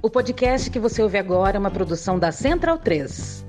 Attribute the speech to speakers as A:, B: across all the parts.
A: O podcast que você ouve agora é uma produção da Central 3.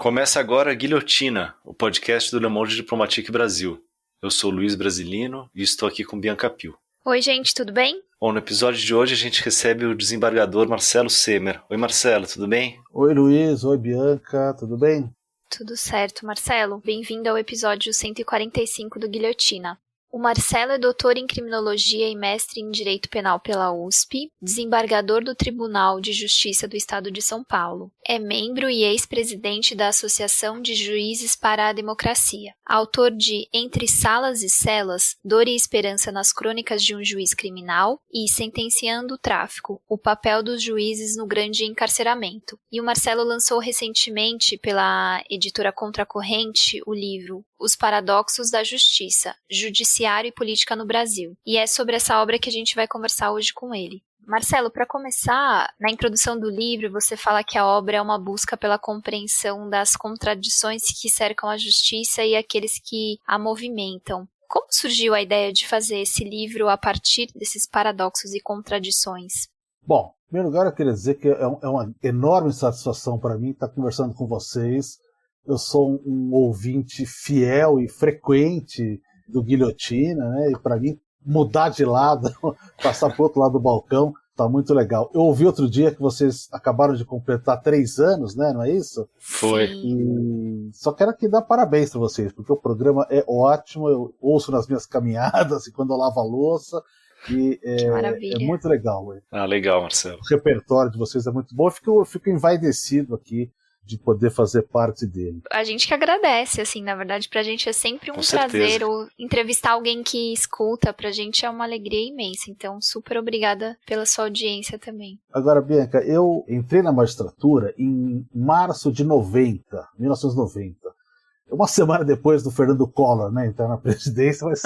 B: Começa agora Guilhotina, o podcast do Le Monde Diplomatique Brasil. Eu sou Luiz Brasilino e estou aqui com Bianca Pio.
C: Oi, gente, tudo bem?
B: Bom, no episódio de hoje a gente recebe o desembargador Marcelo Semer. Oi, Marcelo, tudo bem?
D: Oi, Luiz. Oi, Bianca. Tudo bem?
C: Tudo certo, Marcelo. Bem-vindo ao episódio 145 do Guilhotina. O Marcelo é doutor em Criminologia e mestre em Direito Penal pela USP, desembargador do Tribunal de Justiça do Estado de São Paulo. É membro e ex-presidente da Associação de Juízes para a Democracia. Autor de Entre Salas e Celas, Dor e Esperança nas Crônicas de um Juiz Criminal e Sentenciando o Tráfico, o papel dos juízes no grande encarceramento. E o Marcelo lançou recentemente, pela editora Contracorrente, o livro Os Paradoxos da Justiça, Judiciário e Política no Brasil. E é sobre essa obra que a gente vai conversar hoje com ele. Marcelo, para começar, na introdução do livro, você fala que a obra é uma busca pela compreensão das contradições que cercam a justiça e aqueles que a movimentam. Como surgiu a ideia de fazer esse livro a partir desses paradoxos e contradições?
D: Bom, em primeiro lugar eu queria dizer que é uma enorme satisfação para mim estar conversando com vocês. Eu sou um ouvinte fiel e frequente do Guilhotina, né? E para mim mudar de lado, passar para o outro lado do balcão, tá muito legal. Eu ouvi outro dia que vocês acabaram de completar 3 anos, né? Não é isso?
B: Foi.
D: E só quero aqui dar parabéns para vocês, porque o programa é ótimo, eu ouço nas minhas caminhadas e quando eu lavo a louça, e é muito legal.
B: Legal, Marcelo.
D: O repertório de vocês é muito bom, eu fico envaidecido aqui de poder fazer parte dele.
C: A gente que agradece, assim, na verdade, pra gente é sempre um prazer, ou entrevistar alguém que escuta, pra gente é uma alegria imensa, então super obrigada pela sua audiência também.
D: Agora, Bianca, eu entrei na magistratura em março de 1990, uma semana depois do Fernando Collor, né, entrar na presidência, mas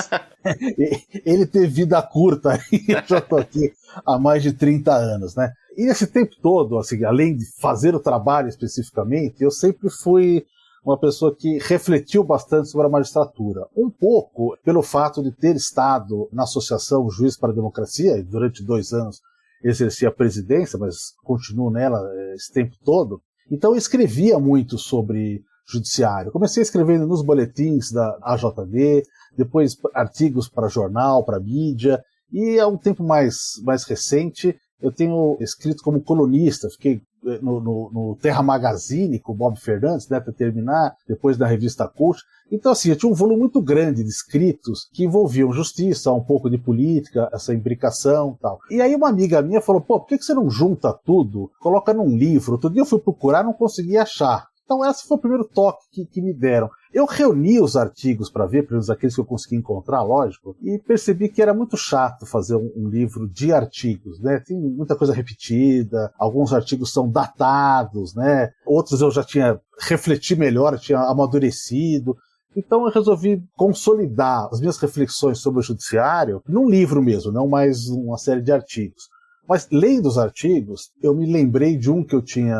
D: ele teve vida curta e eu já tô aqui há mais de 30 anos, né. E nesse tempo todo, assim, além de fazer o trabalho especificamente, eu sempre fui uma pessoa que refletiu bastante sobre a magistratura. Um pouco pelo fato de ter estado na Associação Juiz para a Democracia, e durante 2 anos exerci a presidência, mas continuo nela esse tempo todo. Então eu escrevia muito sobre judiciário. Comecei escrevendo nos boletins da AJD, depois artigos para jornal, para mídia, e há um tempo mais recente eu tenho escrito como colunista, fiquei no Terra Magazine com o Bob Fernandes, né, para terminar, depois na revista Cult. Então, assim, eu tinha um volume muito grande de escritos que envolviam justiça, um pouco de política, essa imbricação e tal. E aí uma amiga minha falou, por que você não junta tudo, coloca num livro? Outro dia eu fui procurar, não consegui achar. Então esse foi o primeiro toque que me deram. Eu reuni os artigos para ver, pelo menos aqueles que eu consegui encontrar, lógico, e percebi que era muito chato fazer um livro de artigos, né? Tem muita coisa repetida, alguns artigos são datados, né? Outros eu já tinha refletido melhor, eu tinha amadurecido. Então eu resolvi consolidar as minhas reflexões sobre o judiciário num livro mesmo, não mais uma série de artigos. Mas, lendo os artigos, eu me lembrei de um que eu tinha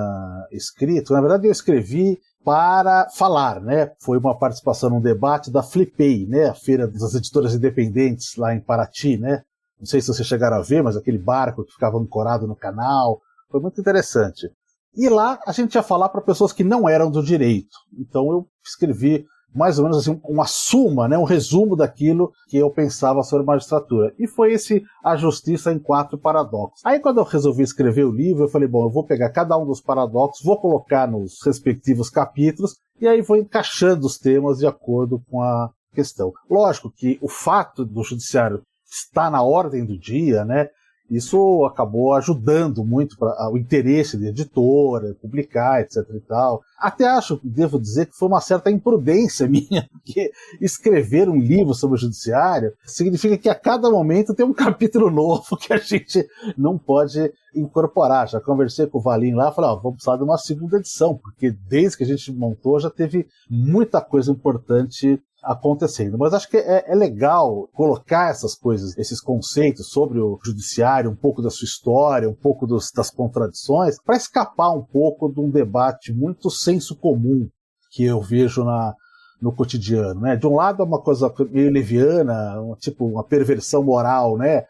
D: escrito. Na verdade, eu escrevi para falar, né? Foi uma participação num debate da Flipei, né? A feira das editoras independentes lá em Paraty, né? Não sei se vocês chegaram a ver, mas aquele barco que ficava ancorado no canal. Foi muito interessante. E lá a gente ia falar para pessoas que não eram do direito. Então eu escrevi mais ou menos assim, uma suma, né, um resumo daquilo que eu pensava sobre a magistratura. E foi esse A Justiça em 4 Paradoxos. Aí quando eu resolvi escrever o livro, eu falei, bom, eu vou pegar cada um dos paradoxos, vou colocar nos respectivos capítulos, e aí vou encaixando os temas de acordo com a questão. Lógico que o fato do judiciário estar na ordem do dia, né, isso acabou ajudando muito para o interesse de editora, publicar, etc. e tal. Até acho, devo dizer, que foi uma certa imprudência minha, porque escrever um livro sobre o judiciário significa que a cada momento tem um capítulo novo que a gente não pode incorporar. Já conversei com o Valim lá, falei, vamos precisar de uma segunda edição, porque desde que a gente montou já teve muita coisa importante acontecendo. Mas acho que é legal colocar essas coisas, esses conceitos sobre o judiciário, um pouco da sua história, um pouco das contradições, para escapar um pouco de um debate muito senso comum que eu vejo no cotidiano, né? De um lado é uma coisa meio leviana, tipo uma perversão moral, né?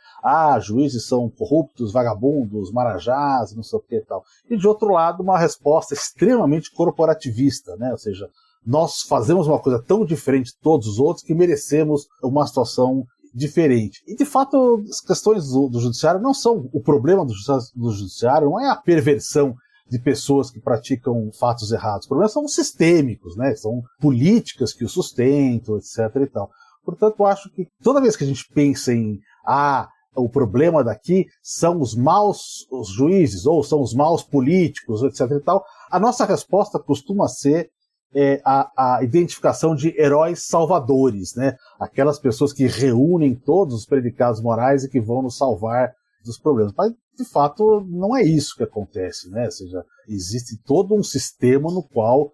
D: Juízes são corruptos, vagabundos, marajás, não sei o que e tal. E de outro lado, uma resposta extremamente corporativista, né? Ou seja, nós fazemos uma coisa tão diferente de todos os outros que merecemos uma situação diferente. E de fato, as questões do judiciário não são o problema do judiciário, não é a perversão de pessoas que praticam fatos errados. Os problemas são sistêmicos, né? São políticas que o sustentam, etc. e tal. Portanto, eu acho que toda vez que a gente pensa em o problema daqui são os maus os juízes, ou são os maus políticos, etc. e tal, a nossa resposta costuma ser a identificação de heróis salvadores, né? Aquelas pessoas que reúnem todos os predicados morais e que vão nos salvar dos problemas. Mas, de fato, não é isso que acontece, né? Ou seja, existe todo um sistema no qual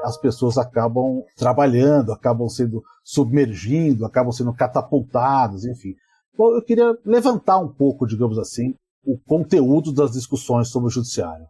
D: as pessoas acabam trabalhando, acabam sendo submergindo, acabam sendo catapultadas, enfim. Então, eu queria levantar um pouco, digamos assim, o conteúdo das discussões sobre o judiciário.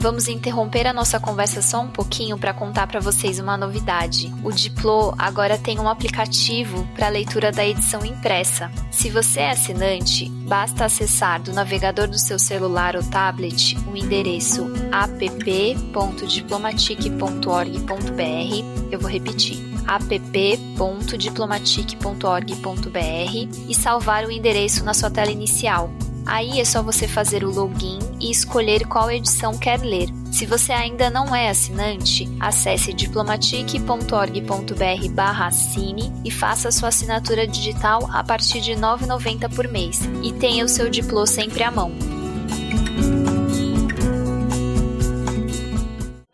C: Vamos interromper a nossa conversa só um pouquinho para contar para vocês uma novidade. O Diplo agora tem um aplicativo para leitura da edição impressa. Se você é assinante, basta acessar do navegador do seu celular ou tablet o endereço app.diplomatic.org.br. Eu vou repetir. app.diplomatic.org.br e salvar o endereço na sua tela inicial. Aí é só você fazer o login e escolher qual edição quer ler. Se você ainda não é assinante, acesse diplomatic.org.br/assine e faça sua assinatura digital a partir de R$ 9,90 por mês. E tenha o seu Diplo sempre à mão.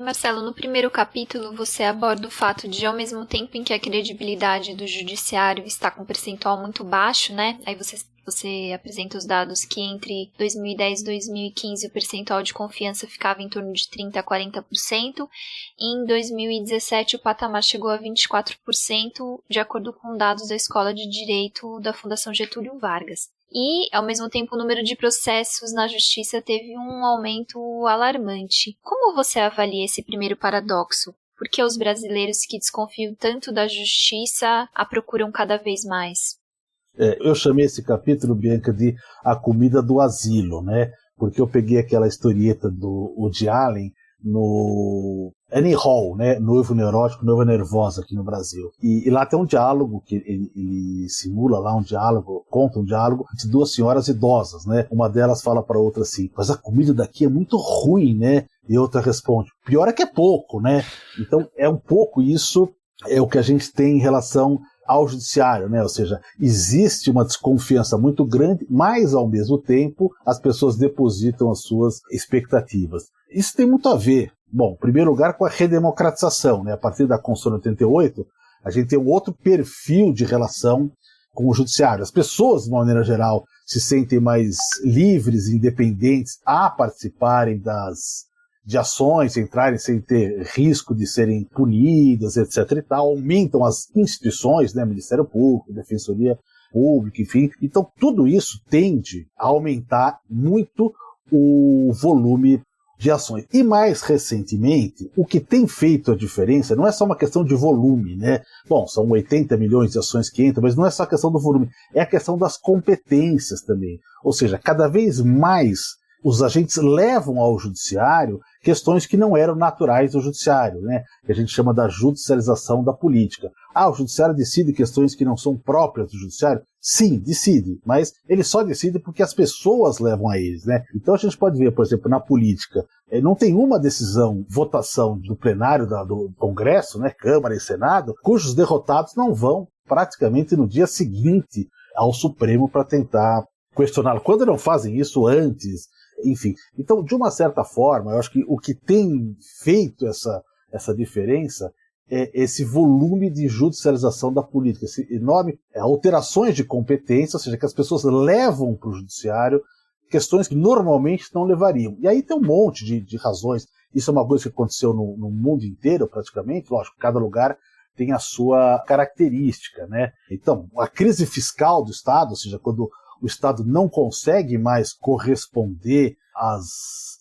C: Marcelo, no primeiro capítulo você aborda o fato de, ao mesmo tempo em que a credibilidade do judiciário está com um percentual muito baixo, né? Aí você apresenta os dados que entre 2010 e 2015 o percentual de confiança ficava em torno de 30% a 40%, e em 2017 o patamar chegou a 24%, de acordo com dados da Escola de Direito da Fundação Getúlio Vargas. E, ao mesmo tempo, o número de processos na justiça teve um aumento alarmante. Como você avalia esse primeiro paradoxo? Por que os brasileiros que desconfiam tanto da justiça a procuram cada vez mais?
D: Eu chamei esse capítulo, Bianca, de A Comida do Asilo, né? Porque eu peguei aquela historieta do Woody Allen no Annie Hall, né? Noivo Neurótico, Noiva Nervosa aqui no Brasil. E lá tem um diálogo, que ele simula lá um diálogo, conta um diálogo de duas senhoras idosas, né? Uma delas fala para a outra assim, mas a comida daqui é muito ruim, né? E outra responde, pior é que é pouco, né? Então é um pouco isso, é o que a gente tem em relação ao judiciário, né? Ou seja, existe uma desconfiança muito grande, mas ao mesmo tempo as pessoas depositam as suas expectativas. Isso tem muito a ver, bom, em primeiro lugar com a redemocratização, né? A partir da Constituição de 88, a gente tem um outro perfil de relação com o judiciário. As pessoas, de uma maneira geral, se sentem mais livres e independentes a participarem de ações, entrarem sem ter risco de serem punidas, etc. e tal, aumentam as instituições, né, Ministério Público, Defensoria Pública, enfim. Então, tudo isso tende a aumentar muito o volume de ações. E mais recentemente, o que tem feito a diferença não é só uma questão de volume, né? Bom, são 80 milhões de ações que entram, mas não é só a questão do volume, é a questão das competências também. Ou seja, cada vez mais os agentes levam ao judiciário questões que não eram naturais do judiciário, né? Que a gente chama da judicialização da política. O judiciário decide questões que não são próprias do judiciário? Sim, decide, mas ele só decide porque as pessoas levam a eles, né? Então a gente pode ver, por exemplo, na política, não tem uma decisão, votação do plenário do Congresso, né, Câmara e Senado, cujos derrotados não vão praticamente no dia seguinte ao Supremo para tentar questioná-lo. Quando não fazem isso antes, enfim. Então, de uma certa forma, eu acho que o que tem feito essa diferença é esse volume de judicialização da política, esse enorme alterações de competência, ou seja, que as pessoas levam para o judiciário questões que normalmente não levariam. E aí tem um monte de razões. Isso é uma coisa que aconteceu no mundo inteiro, praticamente. Lógico, cada lugar tem a sua característica, né? Então, a crise fiscal do Estado, ou seja, quando o Estado não consegue mais corresponder às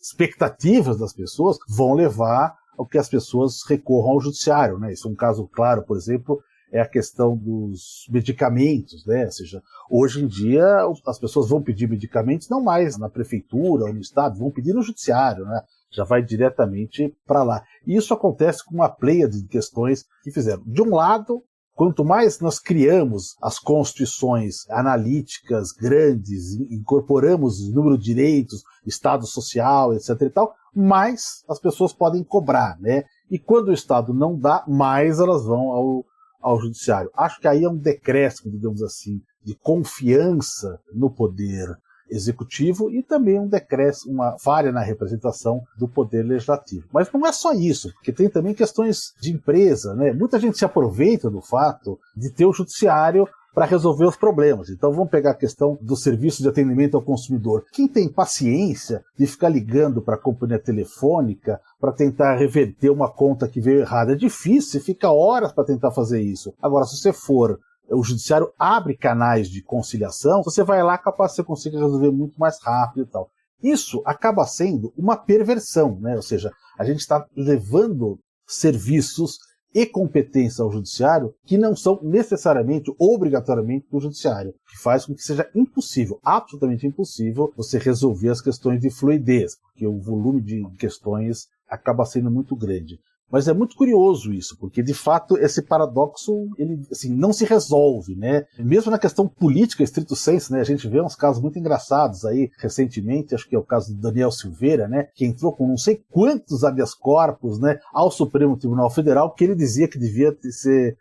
D: expectativas das pessoas, vão levar ao que as pessoas recorram ao judiciário, né? Isso é um caso claro, por exemplo, é a questão dos medicamentos, né? Ou seja, hoje em dia as pessoas vão pedir medicamentos não mais na prefeitura ou no Estado, vão pedir no judiciário, né? Já vai diretamente para lá. E isso acontece com uma pleiade de questões que fizeram. De um lado, quanto mais nós criamos as constituições analíticas grandes, incorporamos o número de direitos, Estado social, etc. e tal, mais as pessoas podem cobrar, né? E quando o Estado não dá, mais elas vão ao judiciário. Acho que aí é um decréscimo, digamos assim, de confiança no poder executivo e também um decréscimo, uma falha na representação do poder legislativo. Mas não é só isso, porque tem também questões de empresa, né? Muita gente se aproveita do fato de ter o judiciário para resolver os problemas. Então vamos pegar a questão do serviço de atendimento ao consumidor. Quem tem paciência de ficar ligando para a companhia telefônica para tentar reverter uma conta que veio errada? É difícil, você fica horas para tentar fazer isso. Agora, se você for, o judiciário abre canais de conciliação, você vai lá, capaz que você consiga resolver muito mais rápido e tal. Isso acaba sendo uma perversão, né? Ou seja, a gente está levando serviços e competência ao judiciário que não são necessariamente, obrigatoriamente do judiciário, que faz com que seja impossível, absolutamente impossível, você resolver as questões de fluidez, porque o volume de questões acaba sendo muito grande. Mas é muito curioso isso, porque de fato esse paradoxo ele, assim, não se resolve, né? Mesmo na questão política, estrito sensu, né? A gente vê uns casos muito engraçados aí recentemente, acho que é o caso do Daniel Silveira, né? Que entrou com não sei quantos habeas corpus, né? Ao Supremo Tribunal Federal, que ele dizia que devia ser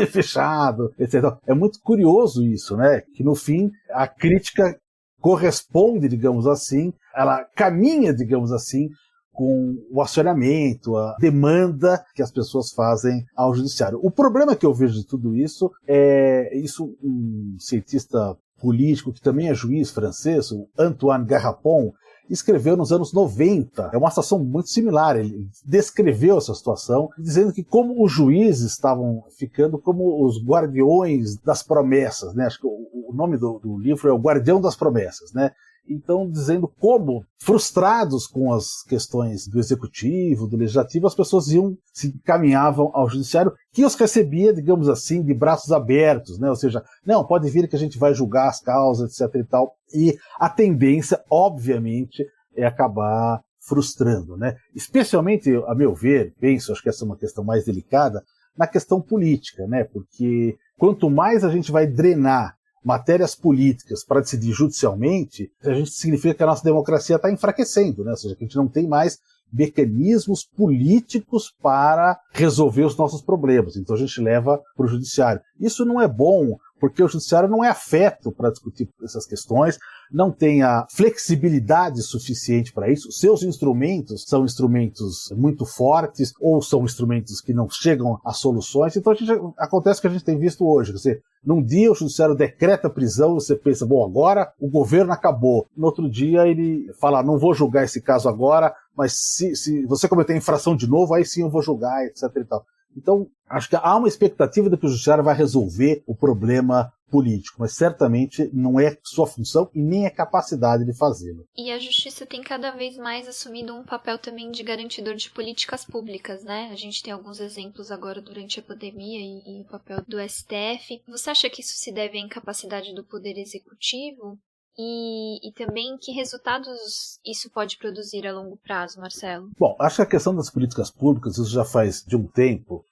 D: fechado, etc. É muito curioso isso, né? Que no fim a crítica corresponde, digamos assim, ela caminha, digamos assim, com o acionamento, a demanda que as pessoas fazem ao judiciário. O problema que eu vejo de tudo isso é isso, um cientista político que também é juiz francês, o Antoine Garrapon, escreveu nos anos 90. É uma situação muito similar. Ele descreveu essa situação, dizendo que como os juízes estavam ficando como os guardiões das promessas, né? Acho que o nome do livro é O Guardião das Promessas, né? Então, dizendo como, frustrados com as questões do executivo, do legislativo, as pessoas se encaminhavam ao judiciário, que os recebia, digamos assim, de braços abertos, né? Ou seja, não, pode vir que a gente vai julgar as causas, etc. e tal. E a tendência, obviamente, é acabar frustrando, né? Especialmente, a meu ver, penso, acho que essa é uma questão mais delicada, na questão política, né? Porque quanto mais a gente vai drenar matérias políticas para decidir judicialmente, a gente significa que a nossa democracia está enfraquecendo, né? Ou seja, que a gente não tem mais mecanismos políticos para resolver os nossos problemas. Então a gente leva para o judiciário. Isso não é bom, porque o judiciário não é afeto para discutir essas questões, não tem a flexibilidade suficiente para isso. Seus instrumentos são instrumentos muito fortes ou são instrumentos que não chegam a soluções. Então acontece o que a gente tem visto hoje. Quer dizer, num dia o judiciário decreta a prisão, você pensa, bom, agora o governo acabou. No outro dia ele fala, não vou julgar esse caso agora, mas se você cometer infração de novo, aí sim eu vou julgar, etc. e tal. Então, acho que há uma expectativa de que o judiciário vai resolver o problema político, mas certamente não é sua função e nem é capacidade de fazê-lo.
C: E a justiça tem cada vez mais assumido um papel também de garantidor de políticas públicas, né? A gente tem alguns exemplos agora durante a pandemia e o papel do STF. Você acha que isso se deve à incapacidade do Poder Executivo? E também que resultados isso pode produzir a longo prazo, Marcelo?
D: Bom, acho que a questão das políticas públicas, isso já faz de um tempo.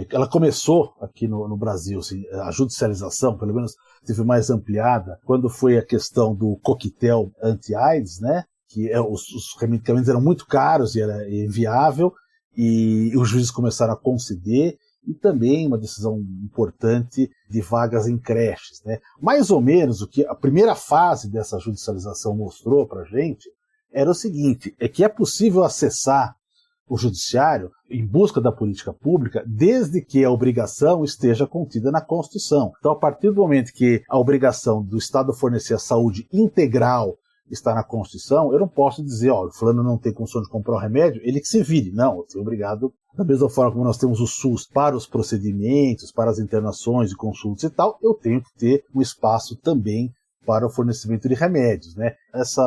D: Ela começou aqui no Brasil, assim, a judicialização, pelo menos teve mais ampliada, quando foi a questão do coquetel anti-AIDS, né? Que os medicamentos eram muito caros e era inviável, e os juízes começaram a conceder, e também uma decisão importante de vagas em creches, né? Mais ou menos o que a primeira fase dessa judicialização mostrou para a gente era o seguinte, é que é possível acessar o judiciário em busca da política pública desde que a obrigação esteja contida na Constituição. Então, a partir do momento que a obrigação do Estado fornecer a saúde integral está na Constituição, eu não posso dizer, ó, o fulano não tem condição de comprar o remédio, ele que se vire. Não, eu sou obrigado, da mesma forma como nós temos o SUS para os procedimentos, para as internações e consultas e tal, eu tenho que ter um espaço também para o fornecimento de remédios, né? Esse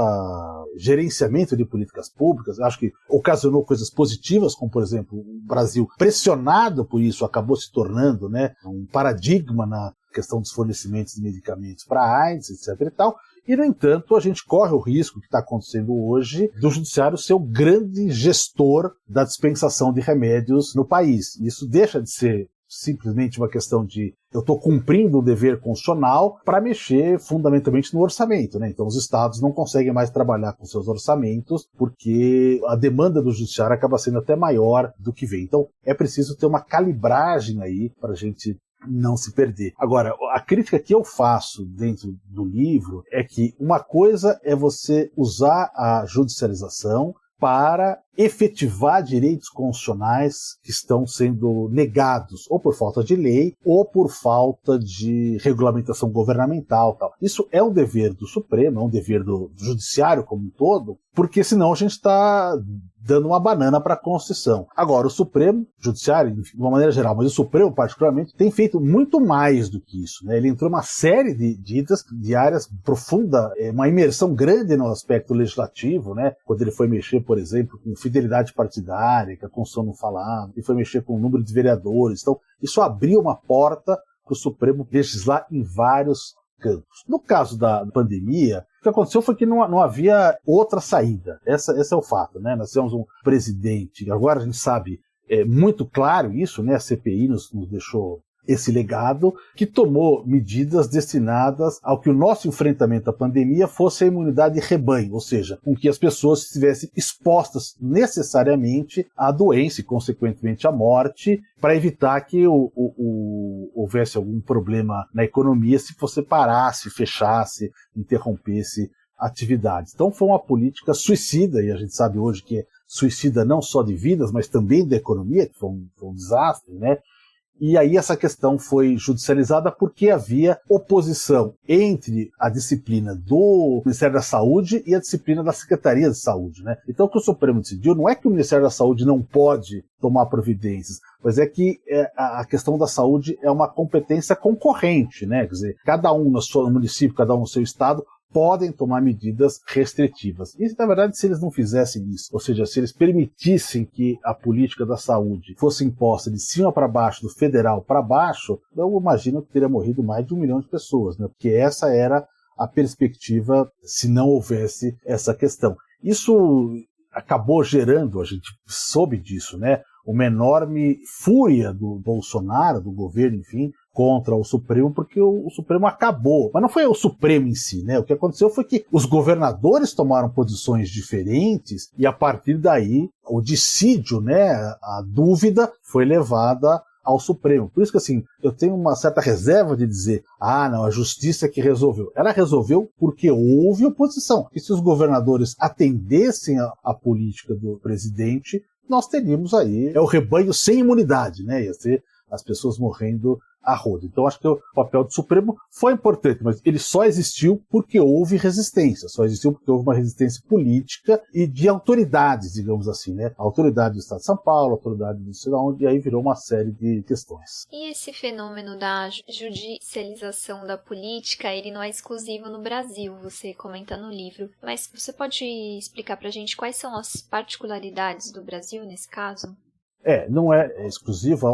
D: gerenciamento de políticas públicas, acho que ocasionou coisas positivas, como, por exemplo, o Brasil, pressionado por isso, acabou se tornando, né, um paradigma na questão dos fornecimentos de medicamentos para a AIDS, etc. e tal. E, no entanto, a gente corre o risco que está acontecendo hoje do judiciário ser o grande gestor da dispensação de remédios no país. Isso deixa de ser simplesmente uma questão de eu estou cumprindo o dever constitucional para mexer fundamentalmente no orçamento, né? Então os estados não conseguem mais trabalhar com seus orçamentos porque a demanda do judiciário acaba sendo até maior do que vem. Então é preciso ter uma calibragem aí para a gente não se perder. Agora, a crítica que eu faço dentro do livro é que uma coisa é você usar a judicialização para efetivar direitos constitucionais que estão sendo negados ou por falta de lei ou por falta de regulamentação governamental. Tal. Isso é um dever do Supremo, é um dever do Judiciário como um todo, porque senão a gente está dando uma banana para a Constituição. Agora, o Supremo, Judiciário, de uma maneira geral, mas o Supremo particularmente, tem feito muito mais do que isso, né? Ele entrou numa série de áreas profunda, uma imersão grande no aspecto legislativo, né? Quando ele foi mexer, por exemplo, com fidelidade partidária, que a Constituição não falava, ele foi mexer com o número de vereadores. Então, isso abriu uma porta para o Supremo legislar em vários campos. No caso da pandemia, o que aconteceu foi que não havia outra saída. Esse é o fato, né? Nós temos um presidente, agora a gente sabe muito claro isso, né? A CPI nos deixou esse legado, que tomou medidas destinadas ao que o nosso enfrentamento à pandemia fosse a imunidade de rebanho, ou seja, com que as pessoas estivessem expostas necessariamente à doença e, consequentemente, à morte, para evitar que houvesse algum problema na economia se você parasse, fechasse, interrompesse atividades. Então foi uma política suicida, e a gente sabe hoje que é suicida não só de vidas, mas também da economia, que foi um desastre, né? E aí essa questão foi judicializada porque havia oposição entre a disciplina do Ministério da Saúde e a disciplina da Secretaria de Saúde, né? Então o que o Supremo decidiu não é que o Ministério da Saúde não pode tomar providências, mas é que a questão da saúde é uma competência concorrente, né? Quer dizer, cada um no seu município, cada um no seu estado, podem tomar medidas restritivas. E, na verdade, se eles não fizessem isso, ou seja, se eles permitissem que a política da saúde fosse imposta de cima para baixo, do federal para baixo, eu imagino que teria morrido mais de 1 milhão de pessoas, né? Porque essa era a perspectiva se não houvesse essa questão. Isso acabou gerando, a gente soube disso, né? Uma enorme fúria do Bolsonaro, do governo, enfim, contra o Supremo, porque o Supremo acabou. Mas não foi o Supremo em si, né? O que aconteceu foi que os governadores tomaram posições diferentes e, a partir daí, o dissídio, né, a dúvida foi levada ao Supremo. Por isso que, assim, eu tenho uma certa reserva de dizer, não, a justiça é que resolveu. Ela resolveu porque houve oposição. E se os governadores atendessem a política do presidente, nós teríamos aí o rebanho sem imunidade, né? Ia ser as pessoas morrendo a rodo. Então acho que o papel do Supremo foi importante, mas ele só existiu porque houve resistência, só existiu porque houve uma resistência política e de autoridades, digamos assim, né? A autoridade do Estado de São Paulo, a autoridade do sei lá onde, e aí virou uma série de questões.
C: E esse fenômeno da judicialização da política, ele não é exclusivo no Brasil, você comenta no livro, mas você pode explicar pra gente quais são as particularidades do Brasil nesse caso?
D: Não é exclusivo,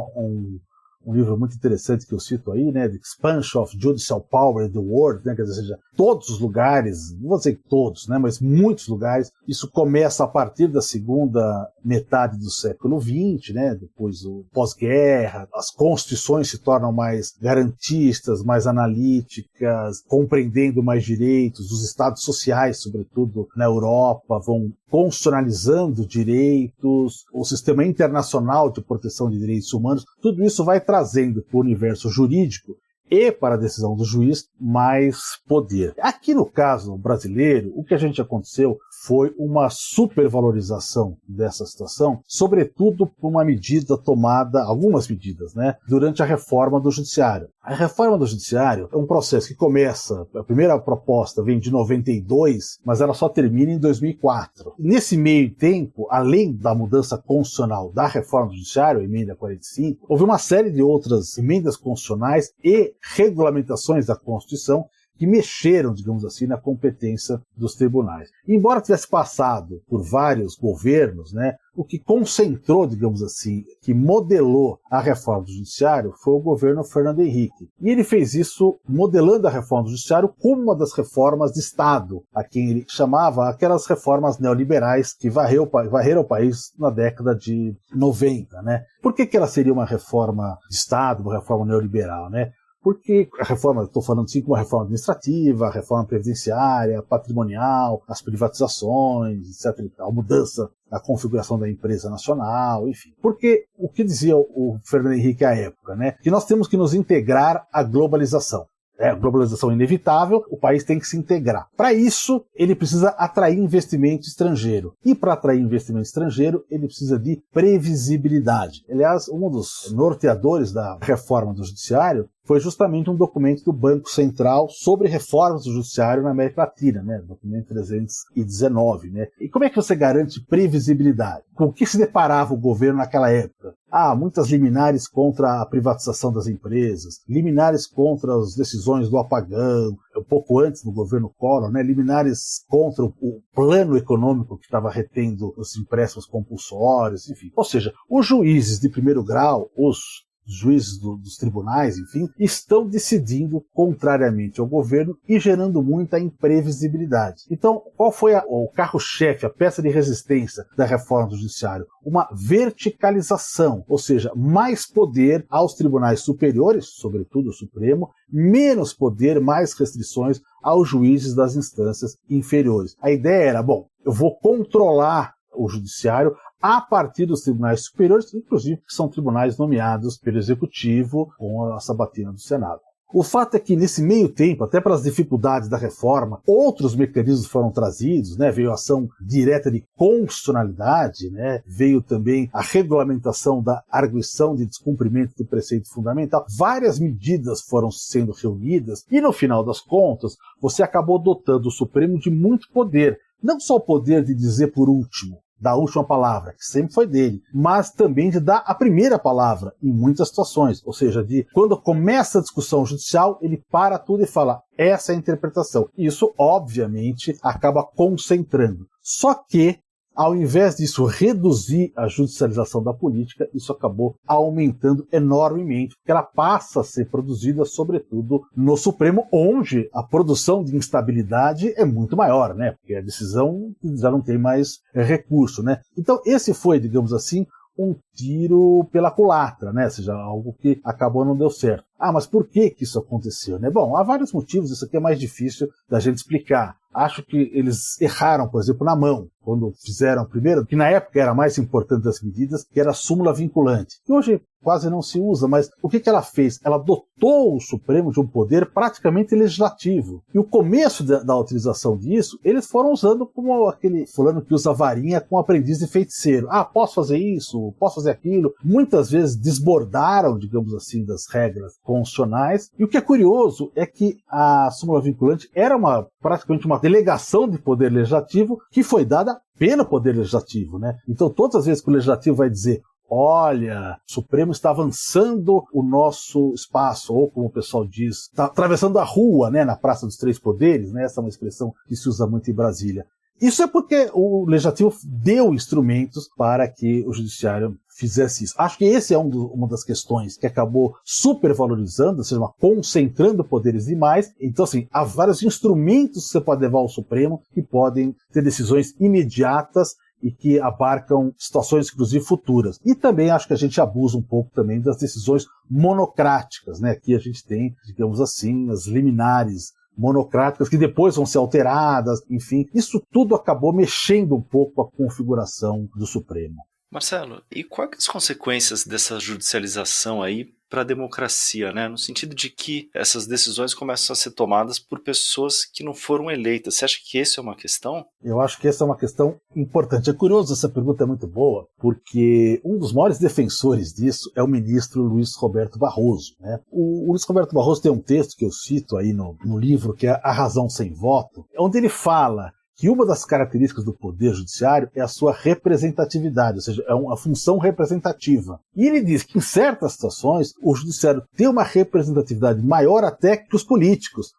D: um livro muito interessante que eu cito aí, né, The Expansion of Judicial Power in the World, né, quer dizer, seja, todos os lugares, não vou dizer todos, né, mas muitos lugares, isso começa a partir da segunda metade do século XX, né, depois o pós-guerra, as constituições se tornam mais garantistas, mais analíticas, compreendendo mais direitos, os estados sociais, sobretudo na Europa, vão constitucionalizando direitos, o sistema internacional de proteção de direitos humanos, tudo isso vai trazendo para o universo jurídico e para a decisão do juiz mais poder. Aqui no caso brasileiro, o que a gente aconteceu foi uma supervalorização dessa situação, sobretudo por uma medida tomada, algumas medidas, né, durante a reforma do judiciário. A reforma do judiciário é um processo que começa, a primeira proposta vem de 92, mas ela só termina em 2004. Nesse meio tempo, além da mudança constitucional da reforma do judiciário, a emenda 45, houve uma série de outras emendas constitucionais e regulamentações da Constituição que mexeram, digamos assim, na competência dos tribunais. Embora tivesse passado por vários governos, né, o que concentrou, digamos assim, que modelou a reforma do judiciário foi o governo Fernando Henrique. E ele fez isso modelando a reforma do judiciário como uma das reformas de Estado, a quem ele chamava aquelas reformas neoliberais que varreram o país na década de 90. Né? Por que ela seria uma reforma de Estado, uma reforma neoliberal, né? Porque a reforma, estou falando assim como a reforma administrativa, a reforma previdenciária, patrimonial, as privatizações, etc. A mudança da configuração da empresa nacional, enfim. Porque o que dizia o Fernando Henrique à época, né? Que nós temos que nos integrar à globalização. A globalização é inevitável, o país tem que se integrar. Para isso, ele precisa atrair investimento estrangeiro. E para atrair investimento estrangeiro, ele precisa de previsibilidade. Aliás, um dos norteadores da reforma do judiciário foi justamente um documento do Banco Central sobre reformas do judiciário na América Latina, né? Documento 319, né? E como é que você garante previsibilidade? Com o que se deparava o governo naquela época? Muitas liminares contra a privatização das empresas, liminares contra as decisões do apagão, um pouco antes do governo Collor, né? Liminares contra o plano econômico que estava retendo os empréstimos compulsórios, enfim. Ou seja, os juízes de primeiro grau, os juízes dos tribunais, enfim, estão decidindo contrariamente ao governo e gerando muita imprevisibilidade. Então, qual foi o carro-chefe, a peça de resistência da reforma do judiciário? Uma verticalização, ou seja, mais poder aos tribunais superiores, sobretudo o Supremo, menos poder, mais restrições aos juízes das instâncias inferiores. A ideia era, eu vou controlar o judiciário a partir dos tribunais superiores, inclusive que são tribunais nomeados pelo Executivo com a sabatina do Senado. O fato é que, nesse meio tempo, até pelas dificuldades da reforma, outros mecanismos foram trazidos, né? Veio a ação direta de constitucionalidade, né? Veio também a regulamentação da arguição de descumprimento do preceito fundamental. Várias medidas foram sendo reunidas e, no final das contas, você acabou dotando o Supremo de muito poder. Não só o poder de dizer por último, da última palavra, que sempre foi dele, mas também de dar a primeira palavra em muitas situações, ou seja, de quando começa a discussão judicial, ele para tudo e fala, essa é a interpretação. E isso, obviamente, acaba concentrando. Só que, ao invés disso reduzir a judicialização da política, isso acabou aumentando enormemente, porque ela passa a ser produzida, sobretudo, no Supremo, onde a produção de instabilidade é muito maior, né? Porque a decisão já não tem mais recurso, né? Então, esse foi, digamos assim, um tiro pela culatra, né? Ou seja, algo que acabou não deu certo. Mas por que isso aconteceu, né? Bom, há vários motivos, isso aqui é mais difícil da gente explicar. Acho que eles erraram, por exemplo, na mão, quando fizeram a primeira, que na época era a mais importante das medidas, que era a súmula vinculante, que hoje quase não se usa, mas o que ela fez? Ela dotou o Supremo de um poder praticamente legislativo. E o começo da utilização disso, eles foram usando como aquele fulano que usa varinha com aprendiz de feiticeiro. Posso fazer isso, posso fazer aquilo. Muitas vezes desbordaram, digamos assim, das regras constitucionais. E o que é curioso é que a súmula vinculante era praticamente uma delegação de poder legislativo que foi dada pelo poder legislativo, né? Então, todas as vezes que o legislativo vai dizer olha, o Supremo está avançando o nosso espaço, ou como o pessoal diz, está atravessando a rua, né, na Praça dos Três Poderes, né? Essa é uma expressão que se usa muito em Brasília. Isso é porque o Legislativo deu instrumentos para que o Judiciário fizesse isso. Acho que esse é uma das questões que acabou supervalorizando, ou seja, concentrando poderes demais. Então, assim, há vários instrumentos que você pode levar ao Supremo que podem ter decisões imediatas e que abarcam situações, inclusive, futuras. E também acho que a gente abusa um pouco também das decisões monocráticas, né? Aqui a gente tem, digamos assim, as liminares monocráticas que depois vão ser alteradas, enfim. Isso tudo acabou mexendo um pouco a configuração do Supremo.
B: Marcelo, e quais as consequências dessa judicialização aí para a democracia, né? No sentido de que essas decisões começam a ser tomadas por pessoas que não foram eleitas. Você acha que essa é uma questão?
D: Eu acho que essa é uma questão importante. É curioso, essa pergunta é muito boa, porque um dos maiores defensores disso é o ministro Luiz Roberto Barroso, né? O Luiz Roberto Barroso tem um texto que eu cito aí no livro, que é A Razão Sem Voto, onde ele fala que uma das características do poder judiciário é a sua representatividade, ou seja, é uma função representativa. E ele diz que em certas situações o judiciário tem uma representatividade maior até que os políticos.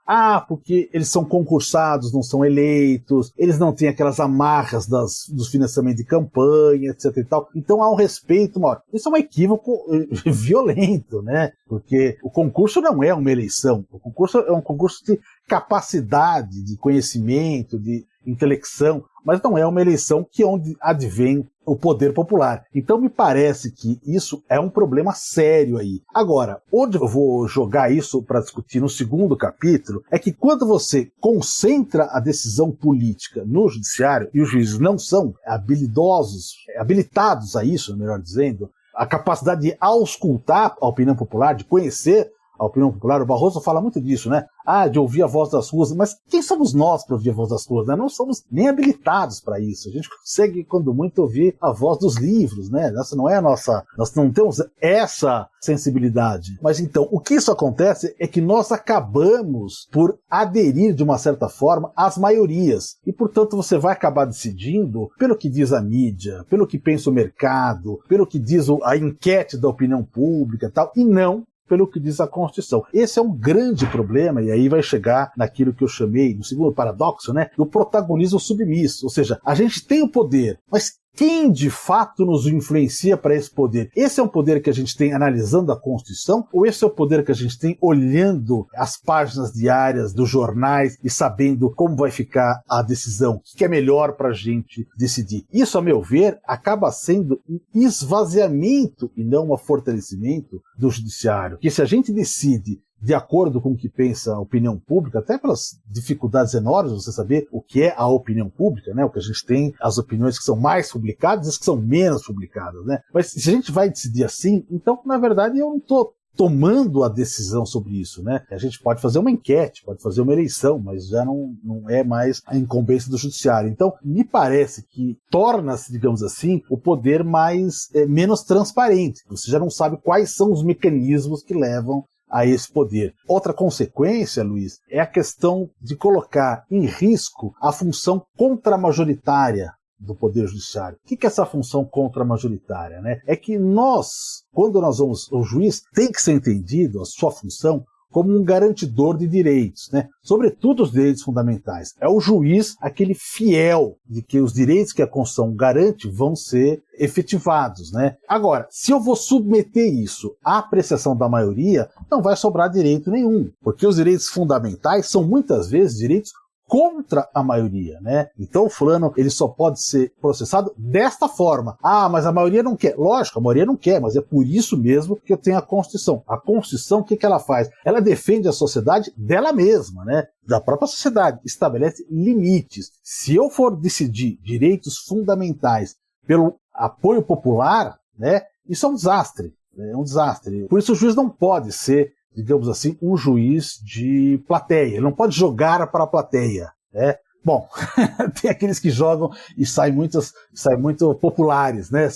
D: Porque eles são concursados, não são eleitos, eles não têm aquelas amarras dos financiamentos de campanha, etc. e tal. Então há um respeito maior. Isso é um equívoco violento, né? Porque o concurso não é uma eleição. O concurso é um concurso de capacidade, de conhecimento, de intelecção, mas não é uma eleição onde advém o poder popular. Então me parece que isso é um problema sério aí. Agora, onde eu vou jogar isso para discutir no segundo capítulo, é que quando você concentra a decisão política no judiciário, e os juízes não são habilitados a isso, melhor dizendo, a capacidade de auscultar a opinião popular, de conhecer a opinião popular, o Barroso fala muito disso, né? De ouvir a voz das ruas, mas quem somos nós para ouvir a voz das ruas, né? Não somos nem habilitados para isso. A gente consegue, quando muito, ouvir a voz dos livros, né? Essa não é a nossa... Nós não temos essa sensibilidade. Mas então, o que isso acontece é que nós acabamos por aderir, de uma certa forma, às maiorias. E, portanto, você vai acabar decidindo pelo que diz a mídia, pelo que pensa o mercado, pelo que diz a enquete da opinião pública e tal, e não pelo que diz a Constituição. Esse é um grande problema, e aí vai chegar naquilo que eu chamei, no segundo paradoxo, né, do protagonismo submisso. Ou seja, a gente tem o poder, mas quem de fato nos influencia para esse poder? Esse é um poder que a gente tem analisando a Constituição, ou esse é o poder que a gente tem olhando as páginas diárias dos jornais e sabendo como vai ficar a decisão, o que é melhor para a gente decidir? Isso, a meu ver, acaba sendo um esvaziamento e não um fortalecimento do judiciário. Que se a gente decide de acordo com o que pensa a opinião pública, até pelas dificuldades enormes de você saber o que é a opinião pública, né? O que a gente tem, as opiniões que são mais publicadas e as que são menos publicadas, né? Mas se a gente vai decidir assim, então, na verdade, eu não estou tomando a decisão sobre isso, né? A gente pode fazer uma enquete, pode fazer uma eleição, mas já não é mais a incumbência do judiciário. Então, me parece que torna-se, digamos assim, o poder menos transparente. Você já não sabe quais são os mecanismos que levam a esse poder. Outra consequência, Luiz, é a questão de colocar em risco a função contramajoritária do Poder Judiciário. O que é essa função contramajoritária, né? É que quando nós vamos, o juiz tem que ser entendido, a sua função, como um garantidor de direitos, né? Sobretudo os direitos fundamentais. É o juiz aquele fiel de que os direitos que a Constituição garante vão ser efetivados, né? Agora, se eu vou submeter isso à apreciação da maioria, não vai sobrar direito nenhum, porque os direitos fundamentais são muitas vezes direitos contra a maioria, né? Então o fulano, ele só pode ser processado desta forma. Mas a maioria não quer. Lógico, a maioria não quer, mas é por isso mesmo que eu tenho a Constituição. A Constituição, o que ela faz? Ela defende a sociedade dela mesma, né? Da própria sociedade. Estabelece limites. Se eu for decidir direitos fundamentais pelo apoio popular, né? Isso é um desastre. É um desastre. Por isso o juiz não pode ser, digamos assim, um juiz de plateia. Ele não pode jogar para a plateia, né? Bom, tem aqueles que jogam e saem muito populares, né?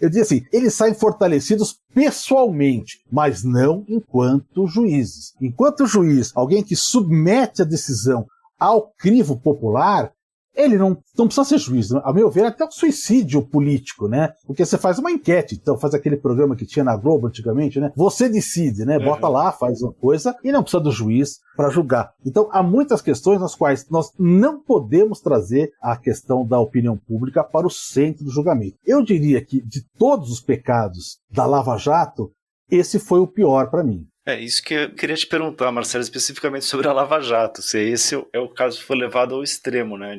D: Eu diria assim, eles saem fortalecidos pessoalmente, mas não enquanto juízes. Enquanto juiz, alguém que submete a decisão ao crivo popular, ele não precisa ser juiz, né? A meu ver, até um suicídio político, né? Porque você faz uma enquete, então faz aquele programa que tinha na Globo antigamente, né? Você decide, né? Bota lá, faz uma coisa e não precisa do juiz para julgar. Então, há muitas questões nas quais nós não podemos trazer a questão da opinião pública para o centro do julgamento. Eu diria que, de todos os pecados da Lava Jato, esse foi o pior para mim.
B: É isso que eu queria te perguntar, Marcelo, especificamente sobre a Lava Jato. Se esse é o caso que foi levado ao extremo, né?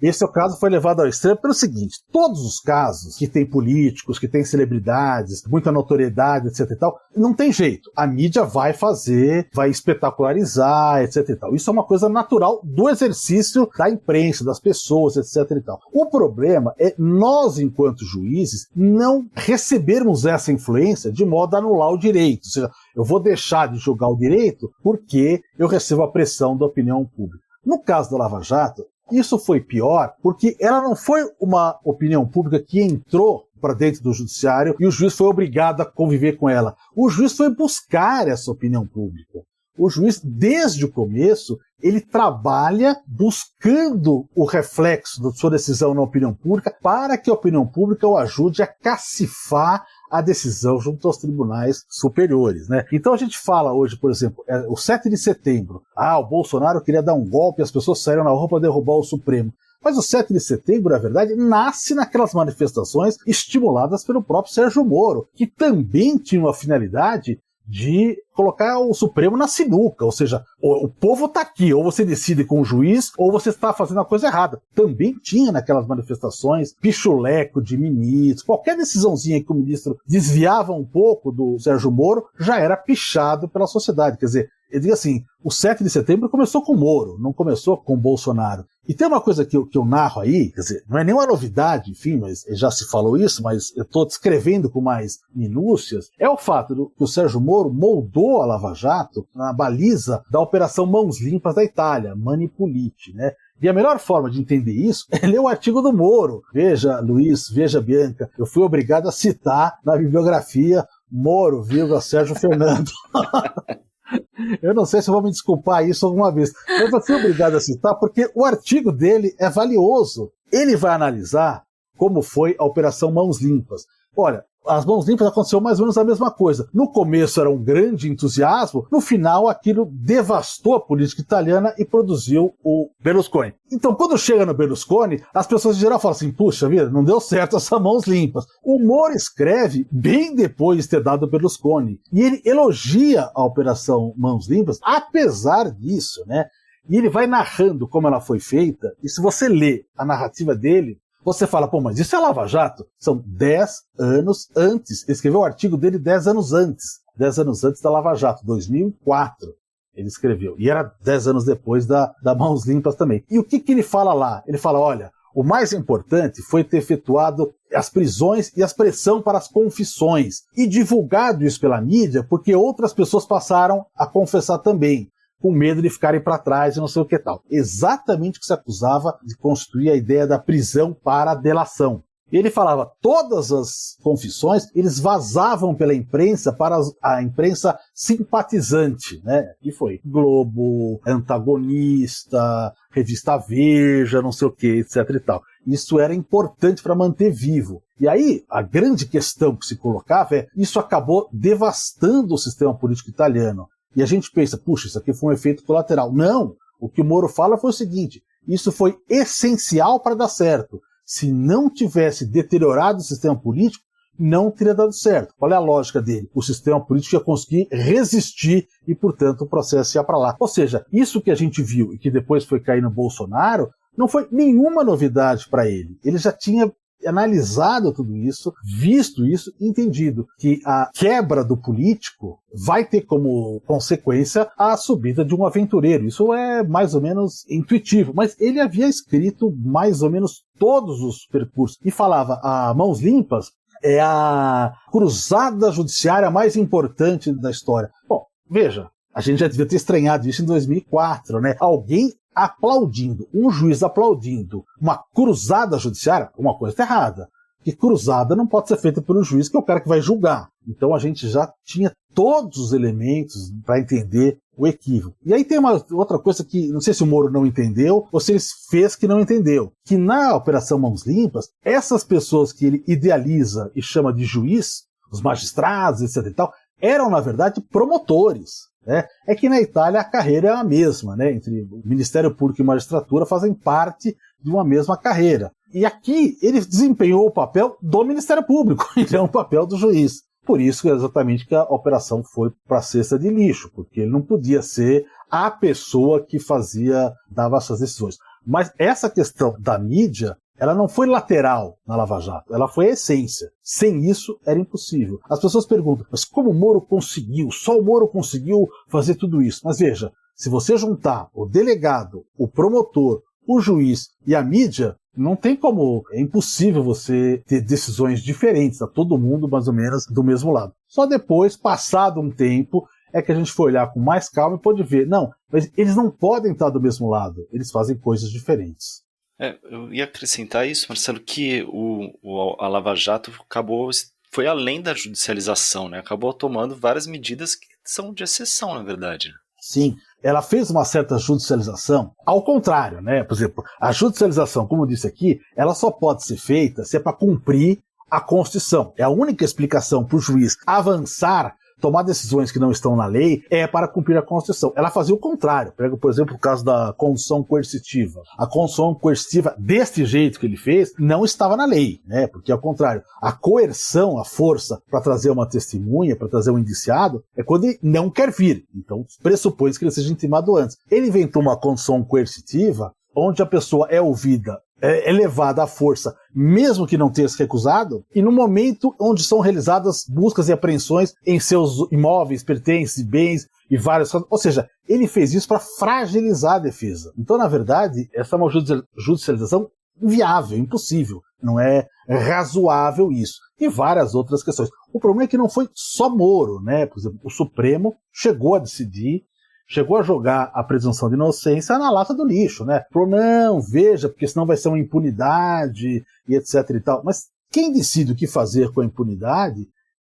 D: Esse é o caso que foi levado ao extremo pelo seguinte: todos os casos que tem políticos, que tem celebridades, muita notoriedade, etc e tal, não tem jeito. A mídia vai fazer, vai espetacularizar, etc e tal. Isso é uma coisa natural do exercício da imprensa, das pessoas, etc e tal. O problema é nós, enquanto juízes, não recebermos essa influência de modo a anular o direito. Ou seja, eu vou deixar de julgar o direito porque eu recebo a pressão da opinião pública. No caso da Lava Jato, isso foi pior porque ela não foi uma opinião pública que entrou para dentro do judiciário e o juiz foi obrigado a conviver com ela. O juiz foi buscar essa opinião pública. O juiz, desde o começo, ele trabalha buscando o reflexo da sua decisão na opinião pública para que a opinião pública o ajude a cacifar a decisão junto aos tribunais superiores, né? Então a gente fala hoje, por exemplo, o 7 de setembro, o Bolsonaro queria dar um golpe e as pessoas saíram na rua para derrubar o Supremo. Mas o 7 de setembro, na verdade, nasce naquelas manifestações estimuladas pelo próprio Sérgio Moro, que também tinha uma finalidade de colocar o Supremo na sinuca, ou seja, o povo está aqui, ou você decide com o juiz, ou você está fazendo a coisa errada. Também tinha naquelas manifestações pichuleco de ministros, qualquer decisãozinha que o ministro desviava um pouco do Sérgio Moro, já era pichado pela sociedade. Quer dizer, eu digo assim, o 7 de setembro começou com o Moro, não começou com o Bolsonaro. E tem uma coisa que eu narro aí, quer dizer, não é nenhuma novidade, enfim, mas já se falou isso, mas eu estou descrevendo com mais minúcias, é o fato que o Sérgio Moro moldou a Lava Jato na baliza da Operação Mãos Limpas da Itália, Mani Puliti, né? E a melhor forma de entender isso é ler o artigo do Moro. Veja, Luiz, veja, Bianca, eu fui obrigado a citar na bibliografia Moro, Sérgio Fernando. Eu não sei se eu vou me desculpar isso alguma vez, mas eu fui obrigado a citar porque o artigo dele é valioso. Ele vai analisar como foi a Operação Mãos Limpas. Olha, as Mãos Limpas aconteceu mais ou menos a mesma coisa. No começo era um grande entusiasmo, no final aquilo devastou a política italiana e produziu o Berlusconi. Então, quando chega no Berlusconi, as pessoas em geral falam assim, puxa vida, não deu certo essa Mãos Limpas. O Moro escreve bem depois de ter dado o Berlusconi. E ele elogia a Operação Mãos Limpas, apesar disso, né? E ele vai narrando como ela foi feita, e se você lê a narrativa dele, você fala, pô, mas isso é Lava Jato? São 10 anos antes. Ele escreveu o artigo dele 10 anos antes. 10 anos antes da Lava Jato, 2004. Ele escreveu. E era 10 anos depois da Mãos Limpas também. E o que ele fala lá? Ele fala, olha, o mais importante foi ter efetuado as prisões e as pressão para as confissões. E divulgado isso pela mídia, porque outras pessoas passaram a confessar também, com medo de ficarem para trás e não sei o que tal. Exatamente o que se acusava de constituir a ideia da prisão para a delação. Ele falava, todas as confissões, eles vazavam pela imprensa para a imprensa simpatizante, né? E foi Globo, Antagonista, Revista Veja, não sei o que, etc e tal. Isso era importante para manter vivo. E aí, a grande questão que se colocava é, isso acabou devastando o sistema político italiano. E a gente pensa, puxa, isso aqui foi um efeito colateral. Não! O que o Moro fala foi o seguinte, isso foi essencial para dar certo. Se não tivesse deteriorado o sistema político, não teria dado certo. Qual é a lógica dele? O sistema político ia conseguir resistir e, portanto, o processo ia para lá. Ou seja, isso que a gente viu e que depois foi cair no Bolsonaro, não foi nenhuma novidade para ele. Ele já tinha analisado tudo isso, visto isso, entendido que a quebra do político vai ter como consequência a subida de um aventureiro. Isso é mais ou menos intuitivo, mas ele havia escrito mais ou menos todos os percursos e falava, a Mãos Limpas é a cruzada judiciária mais importante da história. Bom, veja, a gente já devia ter estranhado isso em 2004, né? Alguém aplaudindo, um juiz aplaudindo uma cruzada judiciária, uma coisa está errada. Que cruzada não pode ser feita pelo juiz, que é o cara que vai julgar. Então a gente já tinha todos os elementos para entender o equívoco. E aí tem uma outra coisa que, não sei se o Moro não entendeu, ou se ele fez que não entendeu, que na Operação Mãos Limpas, essas pessoas que ele idealiza e chama de juiz, os magistrados, etc e tal, eram na verdade promotores. É que na Itália a carreira é a mesma, né? Entre o Ministério Público e a magistratura fazem parte de uma mesma carreira. E aqui ele desempenhou o papel do Ministério Público, então é um papel do juiz. Por isso exatamente que a operação foi para a cesta de lixo, porque ele não podia ser a pessoa que dava essas decisões. Mas essa questão da mídia, ela não foi lateral na Lava Jato, ela foi a essência. Sem isso, era impossível. As pessoas perguntam, mas como o Moro conseguiu? Só o Moro conseguiu fazer tudo isso? Mas veja, se você juntar o delegado, o promotor, o juiz e a mídia, não tem como, é impossível você ter decisões diferentes, tá todo mundo mais ou menos do mesmo lado. Só depois, passado um tempo, é que a gente foi olhar com mais calma e pode ver, não, mas eles não podem estar do mesmo lado, eles fazem coisas diferentes.
B: Eu ia acrescentar isso, Marcelo, que a Lava Jato foi além da judicialização, né? Acabou tomando várias medidas que são de exceção, na verdade.
D: Sim, ela fez uma certa judicialização, ao contrário, né? Por exemplo, a judicialização, como eu disse aqui, ela só pode ser feita se é para cumprir a Constituição. É a única explicação para o juiz avançar, tomar decisões que não estão na lei, é para cumprir a Constituição. Ela fazia o contrário. Pega, por exemplo, o caso da condução coercitiva. A condução coercitiva, deste jeito que ele fez, não estava na lei, né? Porque, ao contrário, a coerção, a força para trazer uma testemunha, para trazer um indiciado, é quando ele não quer vir. Então, pressupõe que ele seja intimado antes. Ele inventou uma condução coercitiva, onde a pessoa é ouvida, é levada à força, mesmo que não tenha se recusado, e no momento onde são realizadas buscas e apreensões em seus imóveis, pertences, bens e várias coisas. Ou seja, ele fez isso para fragilizar a defesa. Então, na verdade, essa é uma judicialização inviável, impossível. Não é razoável isso. E várias outras questões. O problema é que não foi só Moro, né? Por exemplo, o Supremo chegou a decidir, chegou a jogar a presunção de inocência na lata do lixo, né? Falou, não, veja, porque senão vai ser uma impunidade e etc e tal. Mas quem decide o que fazer com a impunidade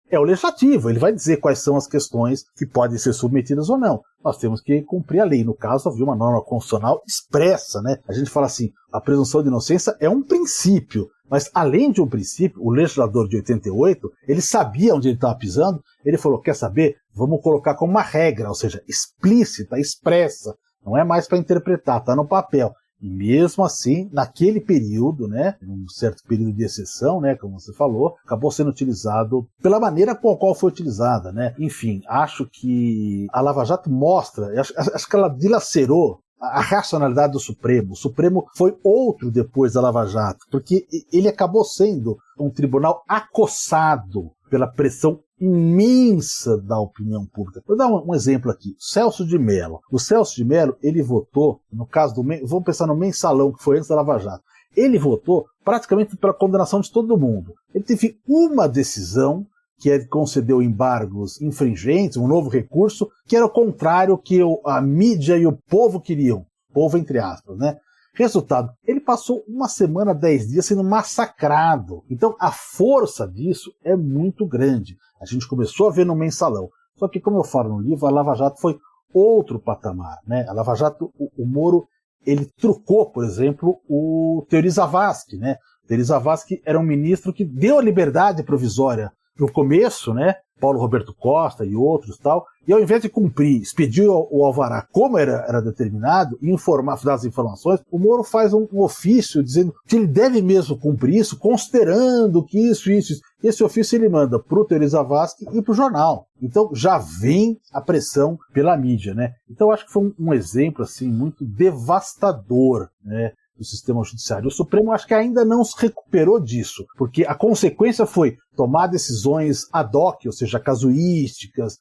D: é o legislativo. Ele vai dizer quais são as questões que podem ser submetidas ou não. Nós temos que cumprir a lei. No caso, havia uma norma constitucional expressa, né? A gente fala assim, a presunção de inocência é um princípio, mas além de um princípio, o legislador de 88, ele sabia onde ele estava pisando, ele falou, quer saber? Vamos colocar como uma regra, ou seja, explícita, expressa, não é mais para interpretar, está no papel. E mesmo assim, naquele período, né, um certo período de exceção, né, como você falou, acabou sendo utilizado pela maneira com a qual foi utilizada, né. Enfim, acho que a Lava Jato mostra, acho que ela dilacerou a racionalidade do Supremo. O Supremo foi outro depois da Lava Jato, porque ele acabou sendo um tribunal acossado pela pressão imensa da opinião pública. Vou dar um exemplo aqui. Celso de Mello. O Celso de Mello, ele votou, no caso vamos pensar no mensalão que foi antes da Lava Jato, ele votou praticamente pela condenação de todo mundo. Ele teve uma decisão, que é de conceder embargos infringentes, um novo recurso, que era o contrário que a mídia e o povo queriam. Povo entre aspas, né? Resultado, ele passou 1 semana, 10 dias sendo massacrado. Então a força disso é muito grande. A gente começou a ver no mensalão. Só que, como eu falo no livro, a Lava Jato foi outro patamar, né? A Lava Jato, o Moro, ele trucou, por exemplo, o Teori Zavascki, né? O Teori Zavascki era um ministro que deu a liberdade provisória no começo, né? Paulo Roberto Costa e outros tal, e ao invés de cumprir, expedir o alvará como era determinado, e informar, dar as informações, o Moro faz um ofício dizendo que ele deve mesmo cumprir isso, considerando que isso. Esse ofício ele manda para o Teori Zavascki e para o jornal. Então já vem a pressão pela mídia, né? Então acho que foi um exemplo assim muito devastador, né, do sistema judiciário. O Supremo acho que ainda não se recuperou disso, porque a consequência foi tomar decisões ad hoc, ou seja, casuísticas,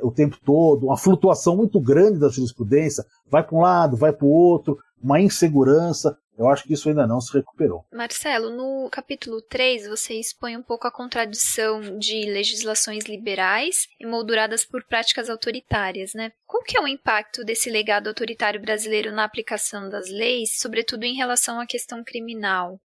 D: o tempo todo, uma flutuação muito grande da jurisprudência, vai para um lado, vai para o outro, uma insegurança. Eu acho que isso ainda não se recuperou.
C: Marcelo, no capítulo 3, você expõe um pouco a contradição de legislações liberais emolduradas por práticas autoritárias, né? Qual que é o impacto desse legado autoritário brasileiro na aplicação das leis, sobretudo em relação à questão criminal?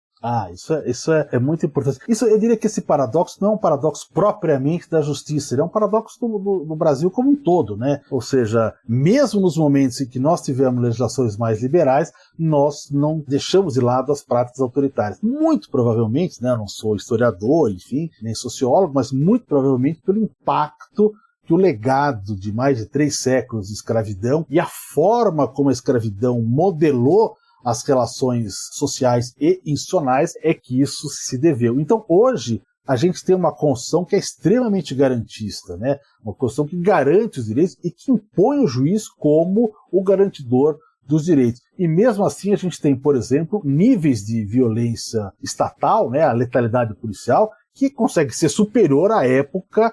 D: Isso é muito importante. Eu diria que esse paradoxo não é um paradoxo propriamente da justiça, ele é um paradoxo do Brasil como um todo, né? Ou seja, mesmo nos momentos em que nós tivemos legislações mais liberais, nós não deixamos de lado as práticas autoritárias. Muito provavelmente, né, eu não sou historiador, enfim, nem sociólogo, mas muito provavelmente pelo impacto que o legado de mais de 3 séculos de escravidão e a forma como a escravidão modelou as relações sociais e institucionais é que isso se deveu. Então, hoje, a gente tem uma Constituição que é extremamente garantista, né? Uma Constituição que garante os direitos e que impõe o juiz como o garantidor dos direitos. E mesmo assim a gente tem, por exemplo, níveis de violência estatal, né, a letalidade policial, que consegue ser superior à época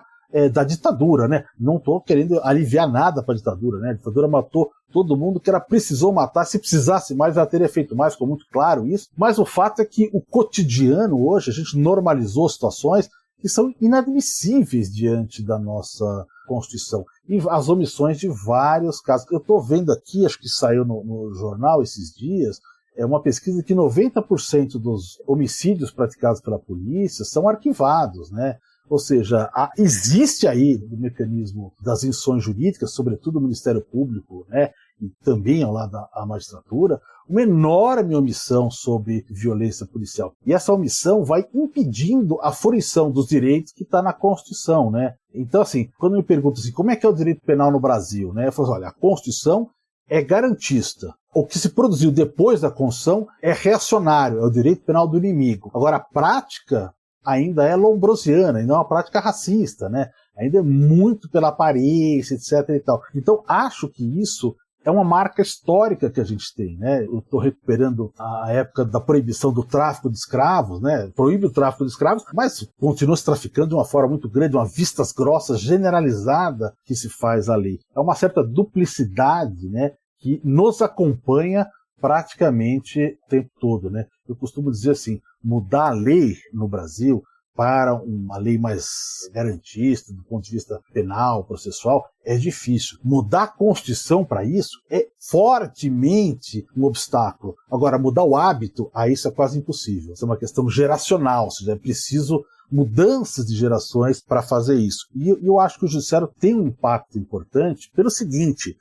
D: da ditadura, né? Não estou querendo aliviar nada para a ditadura, né? A ditadura matou todo mundo que ela precisou matar. Se precisasse mais, ela teria feito mais, ficou muito claro isso. Mas o fato é que o cotidiano hoje, a gente normalizou situações que são inadmissíveis diante da nossa Constituição. E as omissões de vários casos. Eu estou vendo aqui, acho que saiu no jornal esses dias, é uma pesquisa que 90% dos homicídios praticados pela polícia são arquivados, né? Ou seja, existe aí o mecanismo das instituições jurídicas, sobretudo o Ministério Público, né, e também ao lado da magistratura, uma enorme omissão sobre violência policial. E essa omissão vai impedindo a fruição dos direitos que está na Constituição, né? Então, assim, quando me perguntam assim, como é que é o direito penal no Brasil, né? Eu falo assim, olha, a Constituição é garantista. O que se produziu depois da Constituição é reacionário, é o direito penal do inimigo. Agora, a prática ainda é lombrosiana, ainda é uma prática racista, né? Ainda é muito pela aparência, etc. e tal. Então, acho que isso é uma marca histórica que a gente tem, né? Eu estou recuperando a época da proibição do tráfico de escravos, né? Proíbe o tráfico de escravos, mas continua se traficando de uma forma muito grande, uma vistas grossas generalizada que se faz ali. É uma certa duplicidade, né? Que nos acompanha praticamente o tempo todo, né? Eu costumo dizer assim, mudar a lei no Brasil para uma lei mais garantista, do ponto de vista penal, processual, é difícil. Mudar a Constituição para isso é fortemente um obstáculo. Agora, mudar o hábito, aí isso é quase impossível. Isso é uma questão geracional, ou seja, é preciso mudanças de gerações para fazer isso. E eu acho que o judiciário tem um impacto importante pelo seguinte,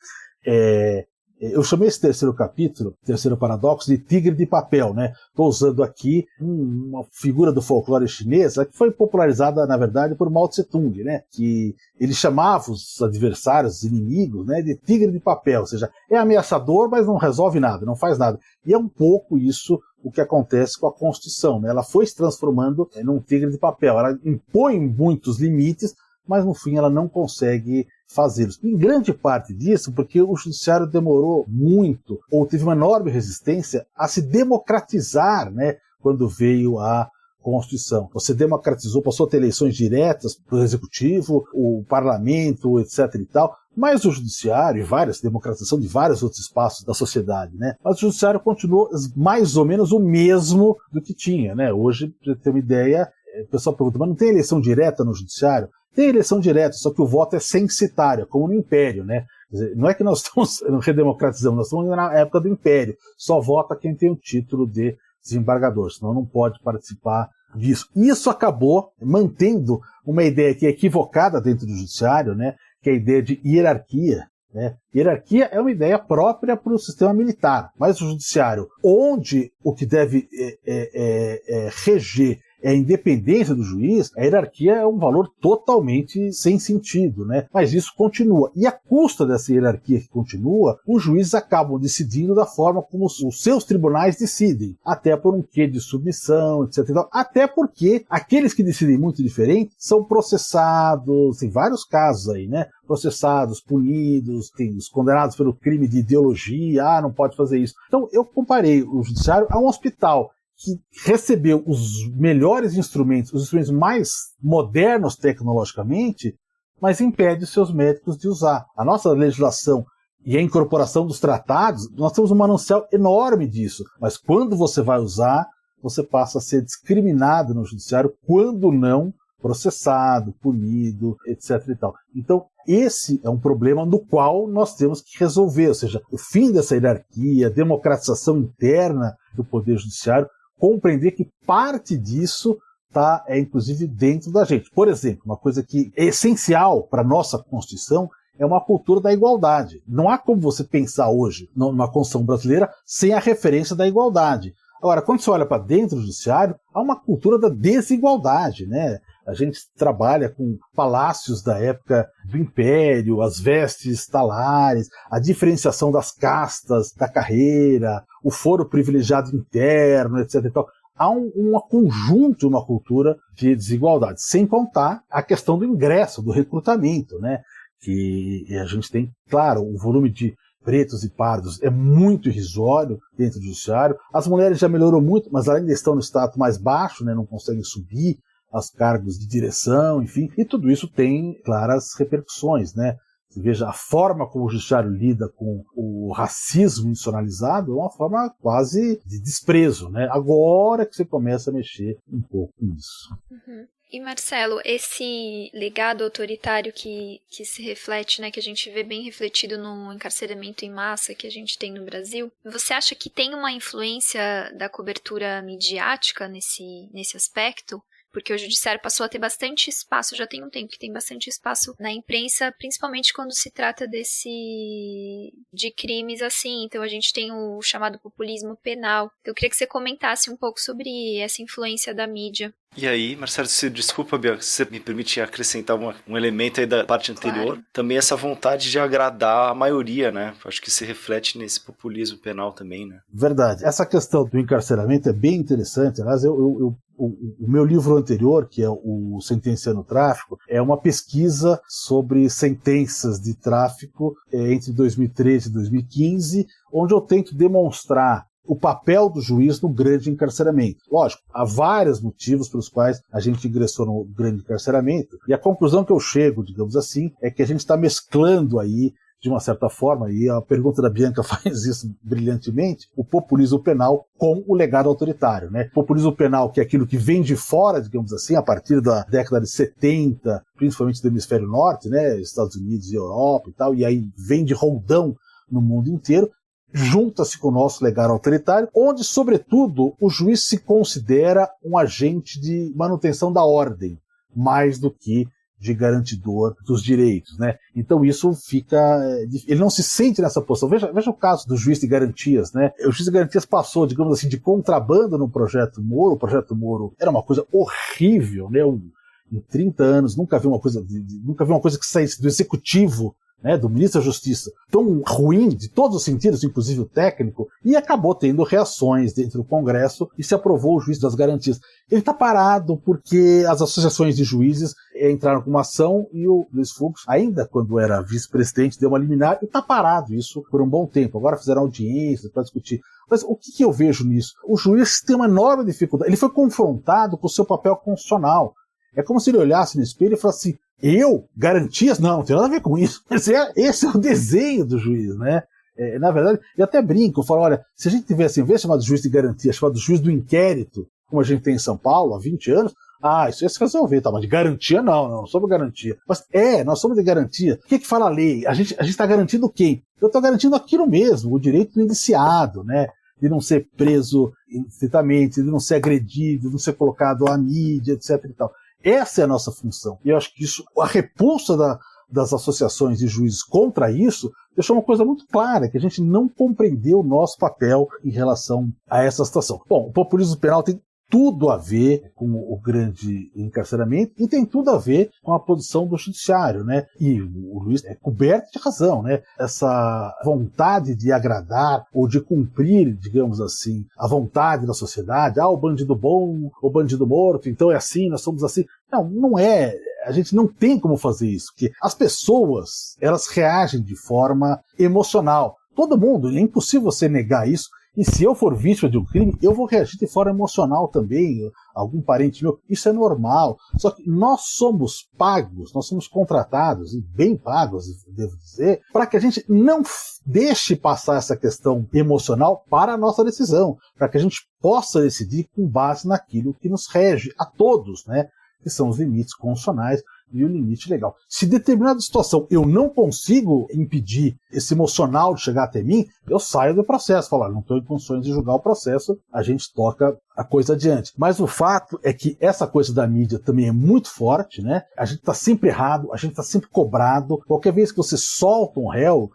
D: eu chamei esse terceiro capítulo, terceiro paradoxo, de tigre de papel, né? Estou usando aqui uma figura do folclore chinês que foi popularizada, na verdade, por Mao Tse-tung, né? Que ele chamava os adversários, os inimigos, né, de tigre de papel, ou seja, é ameaçador, mas não resolve nada, não faz nada. E é um pouco isso o que acontece com a Constituição, né? Ela foi se transformando num tigre de papel, ela impõe muitos limites, mas no fim ela não consegue fazê-los. Em grande parte disso, porque o judiciário demorou muito, ou teve uma enorme resistência a se democratizar, né, quando veio a Constituição. Você democratizou, passou a ter eleições diretas para o Executivo, o Parlamento, etc. e tal, mas o Judiciário, e democratização de vários outros espaços da sociedade, né? Mas o Judiciário continuou mais ou menos o mesmo do que tinha, né? Hoje, para ter uma ideia, o pessoal pergunta, mas não tem eleição direta no Judiciário? Tem eleição direta, só que o voto é censitário, como no Império, né? Quer dizer, não é que nós estamos redemocratizando, nós estamos na época do Império. Só vota quem tem o título de desembargador, senão não pode participar disso. Isso acabou mantendo uma ideia que é equivocada dentro do Judiciário, né? Que é a ideia de hierarquia, né? Hierarquia é uma ideia própria para o sistema militar, mas o Judiciário, onde o que deve reger é a independência do juiz, a hierarquia é um valor totalmente sem sentido, né? Mas isso continua. E à custa dessa hierarquia que continua, os juízes acabam decidindo da forma como os seus tribunais decidem, até por um quê de submissão, etc. Até porque aqueles que decidem muito diferente são processados, tem vários casos aí, né? Processados, punidos, tem os condenados pelo crime de ideologia, não pode fazer isso. Então eu comparei o judiciário a um hospital que recebeu os melhores instrumentos, os instrumentos mais modernos tecnologicamente, mas impede os seus médicos de usar. A nossa legislação e a incorporação dos tratados, nós temos um manancial enorme disso, mas quando você vai usar, você passa a ser discriminado no judiciário, quando não processado, punido, etc. e tal. Então, esse é um problema no qual nós temos que resolver, ou seja, o fim dessa hierarquia, a democratização interna do Poder Judiciário, compreender que parte disso está, inclusive, dentro da gente. Por exemplo, uma coisa que é essencial para a nossa Constituição é uma cultura da igualdade. Não há como você pensar hoje numa Constituição brasileira sem a referência da igualdade. Agora, quando você olha para dentro do judiciário, há uma cultura da desigualdade, né? A gente trabalha com palácios da época do Império, as vestes talares, a diferenciação das castas da carreira, o foro privilegiado interno, etc. e tal. há um conjunto, uma cultura de desigualdade, sem contar a questão do ingresso, do recrutamento, né? Que a gente tem, claro, o volume de pretos e pardos é muito irrisório dentro do judiciário. As mulheres já melhorou muito, mas ainda estão no status mais baixo, né? Não conseguem subir aos cargos de direção, enfim, e tudo isso tem claras repercussões, né? Você veja, a forma como o judiciário lida com o racismo institucionalizado é uma forma quase de desprezo, né? Agora que você começa a mexer um pouco nisso.
C: Uhum. E Marcelo, esse legado autoritário que se reflete, né, que a gente vê bem refletido no encarceramento em massa que a gente tem no Brasil, você acha que tem uma influência da cobertura midiática nesse aspecto? Porque o judiciário passou a ter bastante espaço, já tem um tempo que tem bastante espaço na imprensa, principalmente quando se trata de crimes assim. Então a gente tem o chamado populismo penal. Então, eu queria que você comentasse um pouco sobre essa influência da mídia.
B: E aí, Marcelo, desculpa, Bianca, se você me permite acrescentar um elemento aí da parte anterior, claro. Também essa vontade de agradar a maioria, né? Acho que se reflete nesse populismo penal também, né?
D: Verdade. Essa questão do encarceramento é bem interessante. Aliás, o meu livro anterior, que é o Sentenciando o Tráfico, é uma pesquisa sobre sentenças de tráfico entre 2013 e 2015, onde eu tento demonstrar o papel do juiz no grande encarceramento. Lógico, há vários motivos pelos quais a gente ingressou no grande encarceramento, e a conclusão que eu chego, digamos assim, é que a gente está mesclando aí, de uma certa forma, e a pergunta da Bianca faz isso brilhantemente, o populismo penal com o legado autoritário, né? O populismo penal, que é aquilo que vem de fora, digamos assim, a partir da década de 70, principalmente do hemisfério norte, né? Estados Unidos e Europa e tal, e aí vem de roldão no mundo inteiro, junta-se com o nosso legado autoritário, onde, sobretudo, o juiz se considera um agente de manutenção da ordem, mais do que de garantidor dos direitos, né? Então isso fica... Ele não se sente nessa posição. Veja o caso do juiz de garantias, né? O juiz de garantias passou, digamos assim, de contrabando no Projeto Moro. O Projeto Moro era uma coisa horrível, né? Em 30 anos, nunca vi uma coisa que saísse do executivo, né, do ministro da Justiça, tão ruim de todos os sentidos, inclusive o técnico, e acabou tendo reações dentro do Congresso e se aprovou o juiz das garantias. Ele está parado porque as associações de juízes entraram com uma ação e o Luiz Fux, ainda quando era vice-presidente, deu uma liminar e está parado isso por um bom tempo. Agora fizeram audiências para discutir. Mas o que eu vejo nisso? O juiz tem uma enorme dificuldade. Ele foi confrontado com o seu papel constitucional. É como se ele olhasse no espelho e falasse assim, eu? Garantias? Não tem nada a ver com isso. Esse é o desenho do juiz, né? Na verdade, eu até brinco, eu falo, olha, se a gente tivesse, em vez de chamar de juiz de garantia, chamado de juiz do inquérito, como a gente tem em São Paulo há 20 anos, isso ia se resolver, tá? Mas de garantia não somos garantia. Mas nós somos de garantia. O que fala a lei? A gente está garantindo quem? Eu estou garantindo aquilo mesmo, o direito do indiciado, né? De não ser preso indistintamente, de não ser agredido, de não ser colocado à mídia, etc. e tal. Essa é a nossa função. E eu acho que isso, a repulsa das associações de juízes contra isso, deixou uma coisa muito clara, que a gente não compreendeu o nosso papel em relação a essa situação. Bom, o populismo penal tem tudo a ver com o grande encarceramento e tem tudo a ver com a posição do judiciário, né? E o Luiz é coberto de razão, né? Essa vontade de agradar ou de cumprir, digamos assim, a vontade da sociedade, o bandido bom, o bandido morto, então é assim, nós somos assim. Não é. A gente não tem como fazer isso, porque as pessoas, elas reagem de forma emocional. Todo mundo, é impossível você negar isso. E se eu for vítima de um crime, eu vou reagir de forma emocional também, algum parente meu, isso é normal. Só que nós somos pagos, nós somos contratados, e bem pagos, devo dizer, para que a gente não deixe passar essa questão emocional para a nossa decisão, para que a gente possa decidir com base naquilo que nos rege a todos, né? Que são os limites constitucionais e o limite legal. Se em determinada situação eu não consigo impedir esse emocional de chegar até mim, eu saio do processo, falo, não estou em condições de julgar o processo, a gente toca a coisa adiante. Mas o fato é que essa coisa da mídia também é muito forte, né? A gente está sempre errado, a gente está sempre cobrado. Qualquer vez que você solta um réu,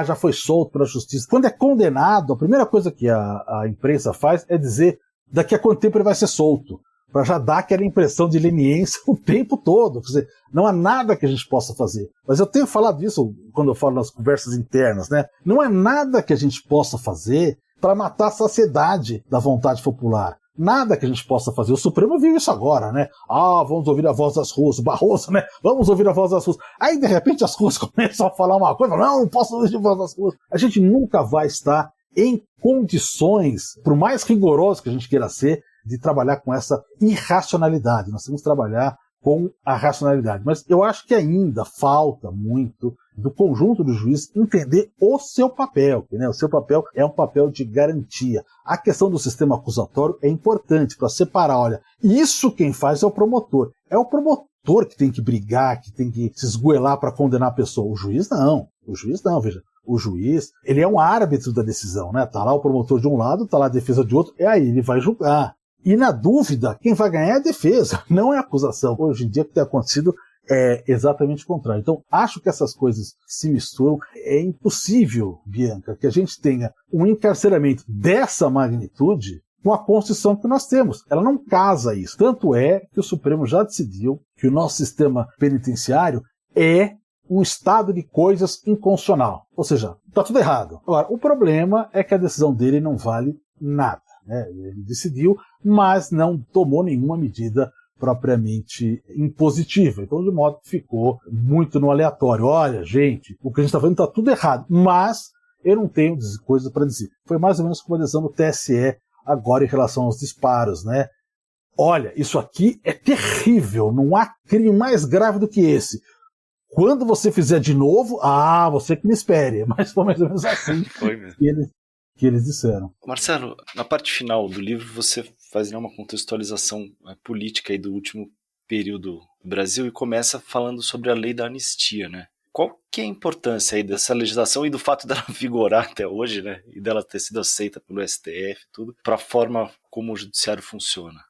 D: já foi solto pela justiça. Quando é condenado, a primeira coisa que a imprensa faz é dizer daqui a quanto tempo ele vai ser solto, para já dar aquela impressão de leniência o tempo todo. Quer dizer, não há nada que a gente possa fazer. Mas eu tenho falado isso quando eu falo nas conversas internas, né? Não há nada que a gente possa fazer para matar a saciedade da vontade popular. nada que a gente possa fazer. O Supremo viu isso agora, né? Vamos ouvir a voz das ruas, o Barroso, né? Vamos ouvir a voz das ruas. Aí, de repente, as ruas começam a falar uma coisa, não posso ouvir a voz das ruas. A gente nunca vai estar em condições, por mais rigoroso que a gente queira ser, de trabalhar com essa irracionalidade. Nós temos que trabalhar com a racionalidade. Mas eu acho que ainda falta muito do conjunto dos juízes entender o seu papel, né? O seu papel é um papel de garantia. A questão do sistema acusatório é importante para separar, olha, isso quem faz é o promotor. É o promotor que tem que brigar, que tem que se esgoelar para condenar a pessoa. O juiz não, veja. O juiz, ele é um árbitro da decisão, né? Tá lá o promotor de um lado, tá lá a defesa de outro, e aí ele vai julgar. E na dúvida, quem vai ganhar é a defesa, não é a acusação. Hoje em dia o que tem acontecido é exatamente o contrário. Então, acho que essas coisas se misturam. É impossível, Bianca, que a gente tenha um encarceramento dessa magnitude com a Constituição que nós temos. Ela não casa isso. Tanto é que o Supremo já decidiu que o nosso sistema penitenciário é um estado de coisas inconstitucional. Ou seja, está tudo errado. Agora, o problema é que a decisão dele não vale nada. Ele decidiu, mas não tomou nenhuma medida propriamente impositiva. Então, de modo que ficou muito no aleatório. Olha, gente, o que a gente está fazendo está tudo errado, mas eu não tenho coisas para dizer. Foi mais ou menos como a decisão do TSE agora em relação aos disparos, né? Olha, isso aqui é terrível, não há crime mais grave do que esse. Quando você fizer de novo, você que me espere. Mas foi mais ou menos assim
B: Foi mesmo.
D: que eles disseram.
B: Marcelo, na parte final do livro você faz uma contextualização política aí do último período do Brasil e começa falando sobre a lei da anistia, né? Qual que é a importância aí dessa legislação e do fato dela vigorar até hoje, né? E dela ter sido aceita pelo STF e tudo, para a forma como o judiciário funciona?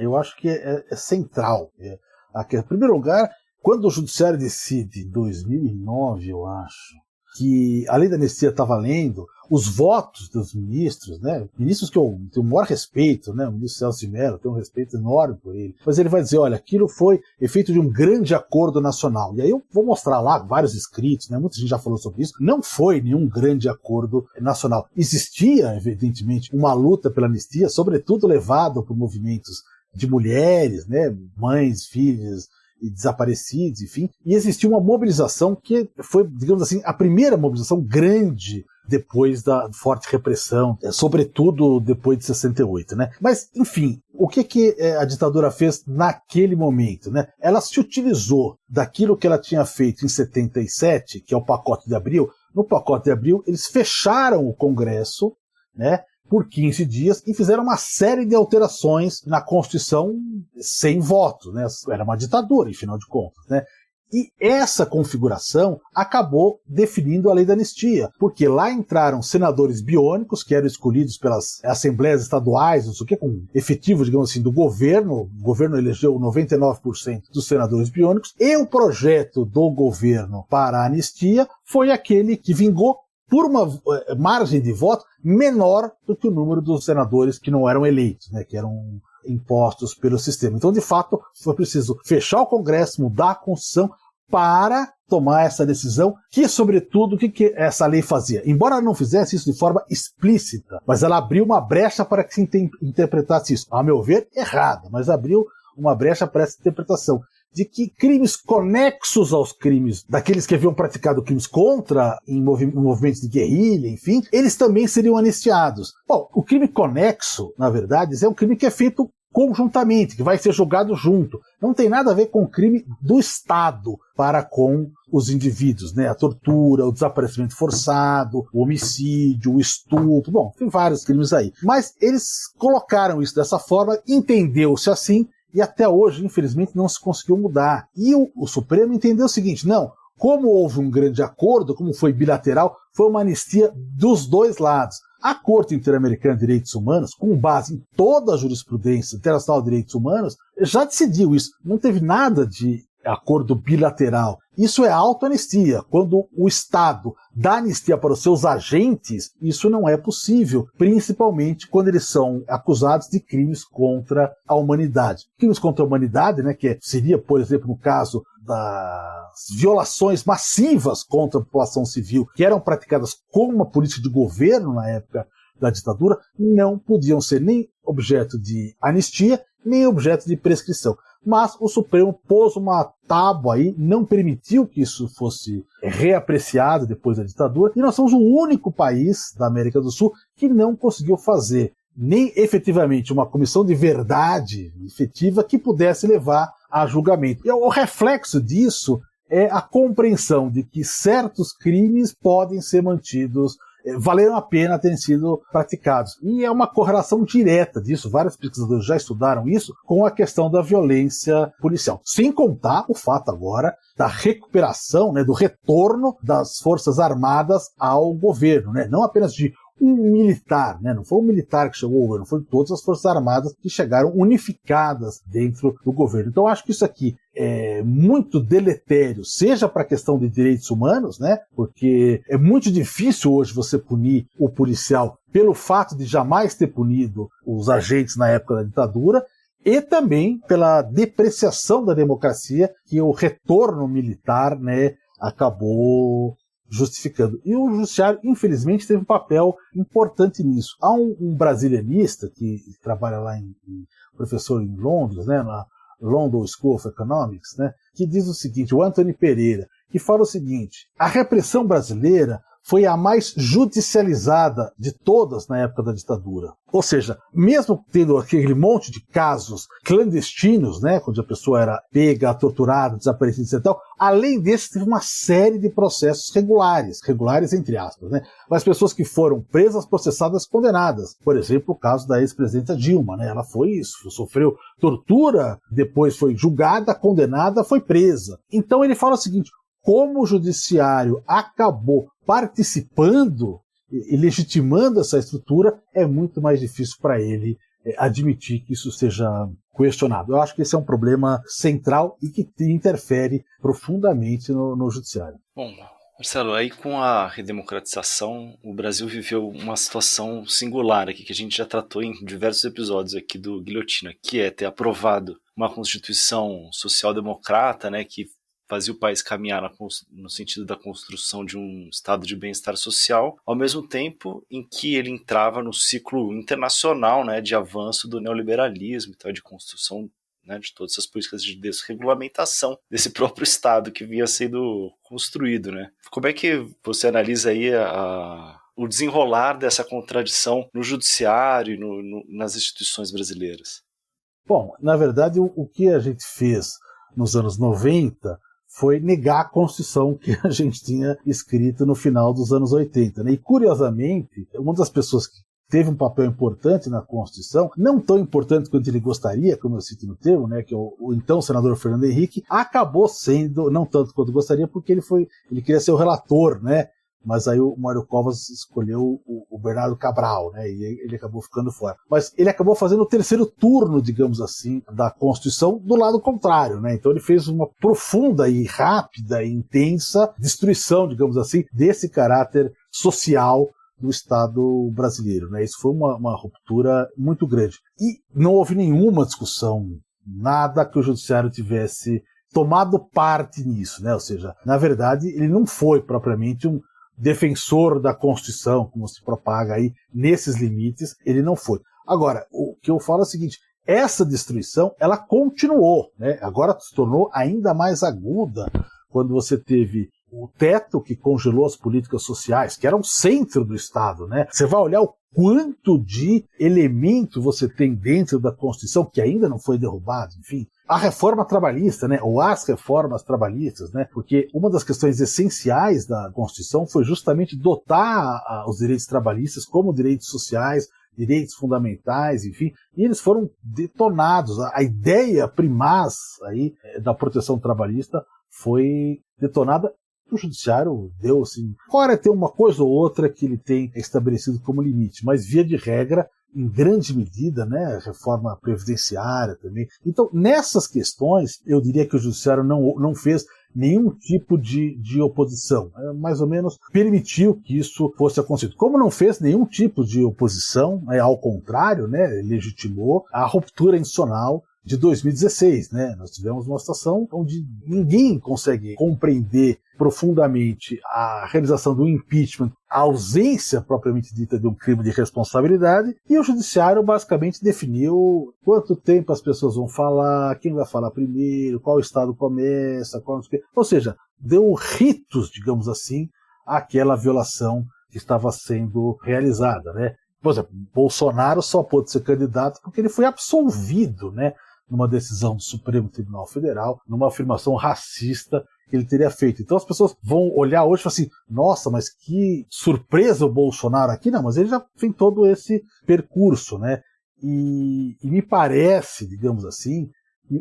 D: Eu acho que é central. Em primeiro lugar, quando o judiciário decide, em 2009, eu acho, que a lei da anistia está valendo, os votos dos ministros, né, ministros que eu tenho o maior respeito, né, o ministro Celso de Mello, tenho um respeito enorme por ele, mas ele vai dizer, olha, aquilo foi efeito de um grande acordo nacional. E aí eu vou mostrar lá vários escritos, né, muita gente já falou sobre isso, não foi nenhum grande acordo nacional. Existia, evidentemente, uma luta pela anistia, sobretudo levada por movimentos de mulheres, né, mães, filhas, e desaparecidos, enfim, e existiu uma mobilização que foi, digamos assim, a primeira mobilização grande depois da forte repressão, sobretudo depois de 68, né? Mas, enfim, o que a ditadura fez naquele momento, né? Ela se utilizou daquilo que ela tinha feito em 77, que é o Pacote de Abril. No Pacote de Abril, eles fecharam o Congresso, né, por 15 dias e fizeram uma série de alterações na Constituição sem voto, né? Era uma ditadura, em final de contas, né? E essa configuração acabou definindo a lei da anistia, porque lá entraram senadores biônicos, que eram escolhidos pelas assembleias estaduais, não sei o que, com efetivo, digamos assim, do governo. O governo elegeu 99% dos senadores biônicos, e o projeto do governo para a anistia foi aquele que vingou por uma margem de voto menor do que o número dos senadores que não eram eleitos, né, que eram impostos pelo sistema. Então, de fato, foi preciso fechar o Congresso, mudar a Constituição para tomar essa decisão, que, sobretudo, o que essa lei fazia? Embora ela não fizesse isso de forma explícita, mas ela abriu uma brecha para que se interpretasse isso. A meu ver, errada, mas abriu uma brecha para essa interpretação de que crimes conexos aos crimes daqueles que haviam praticado crimes contra em movimentos de guerrilha, enfim, eles também seriam anistiados. Bom, o crime conexo, na verdade, é um crime que é feito conjuntamente, que vai ser julgado junto. Não tem nada a ver com o crime do Estado para com os indivíduos, né? A tortura, o desaparecimento forçado, o homicídio, o estupro, bom, tem vários crimes aí. Mas eles colocaram isso dessa forma, entendeu-se assim, e até hoje, infelizmente, não se conseguiu mudar. E o Supremo entendeu o seguinte, não, como houve um grande acordo, como foi bilateral, foi uma anistia dos dois lados. A Corte Interamericana de Direitos Humanos, com base em toda a jurisprudência internacional de direitos humanos, já decidiu isso. Não teve nada de acordo bilateral. Isso é autoanistia. Quando o Estado dá anistia para os seus agentes, isso não é possível, principalmente quando eles são acusados de crimes contra a humanidade. Crimes contra a humanidade, né, que seria, por exemplo, no caso das violações massivas contra a população civil, que eram praticadas como uma política de governo na época da ditadura não podiam ser nem objeto de anistia, nem objeto de prescrição. Mas o Supremo pôs uma tábua aí, não permitiu que isso fosse reapreciado depois da ditadura, e nós somos o único país da América do Sul que não conseguiu fazer nem efetivamente uma comissão de verdade efetiva que pudesse levar a julgamento. E o reflexo disso é a compreensão de que certos crimes podem ser mantidos, valeram a pena terem sido praticados. E é uma correlação direta disso, vários pesquisadores já estudaram isso, com a questão da violência policial. Sem contar o fato agora da recuperação, do retorno das Forças Armadas ao governo, não apenas de um militar, não foi um militar que chegou ao governo, foram todas as Forças Armadas que chegaram unificadas dentro do governo. Então acho que isso aqui é muito deletério, seja para a questão de direitos humanos, porque é muito difícil hoje você punir o policial pelo fato de jamais ter punido os agentes na época da ditadura, e também pela depreciação da democracia que o retorno militar acabou justificando. E o judiciário, infelizmente, teve um papel importante nisso. Há um brasilianista que trabalha lá professor em Londres, na London School of Economics, que diz o seguinte, o Anthony Pereira, que fala o seguinte: a repressão brasileira foi a mais judicializada de todas na época da ditadura. Ou seja, mesmo tendo aquele monte de casos clandestinos, onde a pessoa era pega, torturada, desaparecida e tal, além desses teve uma série de processos regulares entre aspas, mas pessoas que foram presas, processadas, condenadas. Por exemplo, o caso da ex-presidenta Dilma, ela foi isso, sofreu tortura, depois foi julgada, condenada, foi presa. Então ele fala o seguinte: como o judiciário acabou participando e legitimando essa estrutura, é muito mais difícil para ele admitir que isso seja questionado. Eu acho que esse é um problema central e que interfere profundamente no judiciário.
B: Bom, Marcelo, aí com a redemocratização, o Brasil viveu uma situação singular aqui, que a gente já tratou em diversos episódios aqui do Guilhotina, que é ter aprovado uma Constituição social-democrata, que fazia o país caminhar no sentido da construção de um estado de bem-estar social, ao mesmo tempo em que ele entrava no ciclo internacional de avanço do neoliberalismo, então, de construção de todas essas políticas de desregulamentação desse próprio Estado que vinha sendo construído. Como é que você analisa aí o desenrolar dessa contradição no judiciário e nas instituições brasileiras?
D: Bom, na verdade, o que a gente fez nos anos 90 foi negar a Constituição que a gente tinha escrito no final dos anos 80. E, curiosamente, uma das pessoas que teve um papel importante na Constituição, não tão importante quanto ele gostaria, como eu cito no termo, que é o então senador Fernando Henrique, acabou sendo, não tanto quanto gostaria, porque ele queria ser o relator, mas aí o Mário Covas escolheu o Bernardo Cabral, e ele acabou ficando fora. Mas ele acabou fazendo o terceiro turno, digamos assim, da Constituição do lado contrário, Então ele fez uma profunda e rápida e intensa destruição, digamos assim, desse caráter social do Estado brasileiro, Isso foi uma ruptura muito grande. E não houve nenhuma discussão, nada que o judiciário tivesse tomado parte nisso, Ou seja, na verdade, ele não foi propriamente um defensor da Constituição, como se propaga aí nesses limites, ele não foi. Agora, o que eu falo é o seguinte: essa destruição, ela continuou, Agora se tornou ainda mais aguda quando você teve o teto que congelou as políticas sociais, que era o centro do Estado, Você vai olhar o quanto de elemento você tem dentro da Constituição que ainda não foi derrubado, enfim. A reforma trabalhista, ou as reformas trabalhistas, porque uma das questões essenciais da Constituição foi justamente dotar os direitos trabalhistas como direitos sociais, direitos fundamentais, enfim, e eles foram detonados. A ideia primaz aí da proteção trabalhista foi detonada. O judiciário deu assim, fora tem uma coisa ou outra que ele tem estabelecido como limite, mas via de regra, em grande medida, reforma previdenciária também. Então, nessas questões, eu diria que o judiciário não fez nenhum tipo de oposição. Mais ou menos permitiu que isso fosse acontecido. Como não fez nenhum tipo de oposição, ao contrário, legitimou a ruptura institucional de 2016, né? Nós tivemos uma situação onde ninguém consegue compreender profundamente a realização do impeachment, a ausência propriamente dita de um crime de responsabilidade, e o judiciário basicamente definiu quanto tempo as pessoas vão falar, quem vai falar primeiro, qual estado começa, ou seja, deu ritos, digamos assim, àquela violação que estava sendo realizada, né? Por exemplo, Bolsonaro só pôde ser candidato porque ele foi absolvido, né, numa decisão do Supremo Tribunal Federal, numa afirmação racista que ele teria feito. Então as pessoas vão olhar hoje e falar assim, nossa, mas que surpresa o Bolsonaro aqui. Não, mas ele já tem todo esse percurso, né? E me parece, digamos assim,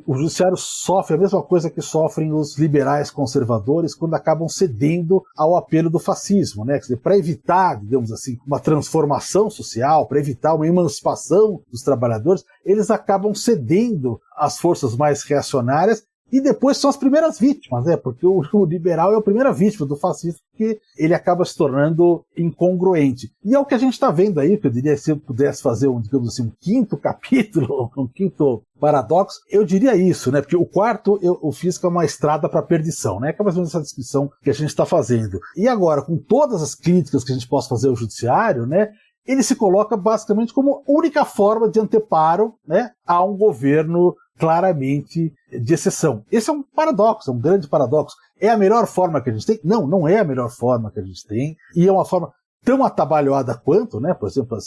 D: o judiciário sofre a mesma coisa que sofrem os liberais conservadores quando acabam cedendo ao apelo do fascismo, né? Quer dizer, para evitar, digamos assim, uma transformação social, para evitar uma emancipação dos trabalhadores, eles acabam cedendo às forças mais reacionárias e depois são as primeiras vítimas, né? Porque o liberal é a primeira vítima do fascismo, porque ele acaba se tornando incongruente. E é o que a gente está vendo aí, que eu diria, se eu pudesse fazer digamos assim, um quinto capítulo, um quinto paradoxo, eu diria isso, né? Porque o quarto eu fiz que é uma estrada para a perdição, né? Que é mais ou menos essa descrição que a gente está fazendo. E agora, com todas as críticas que a gente possa fazer ao judiciário, né? Ele se coloca basicamente como única forma de anteparo, né, a um governo claramente de exceção. Esse é um paradoxo, é um grande paradoxo. É a melhor forma que a gente tem? Não, não é a melhor forma que a gente tem, e é uma forma tão atabalhoada quanto, né, por exemplo,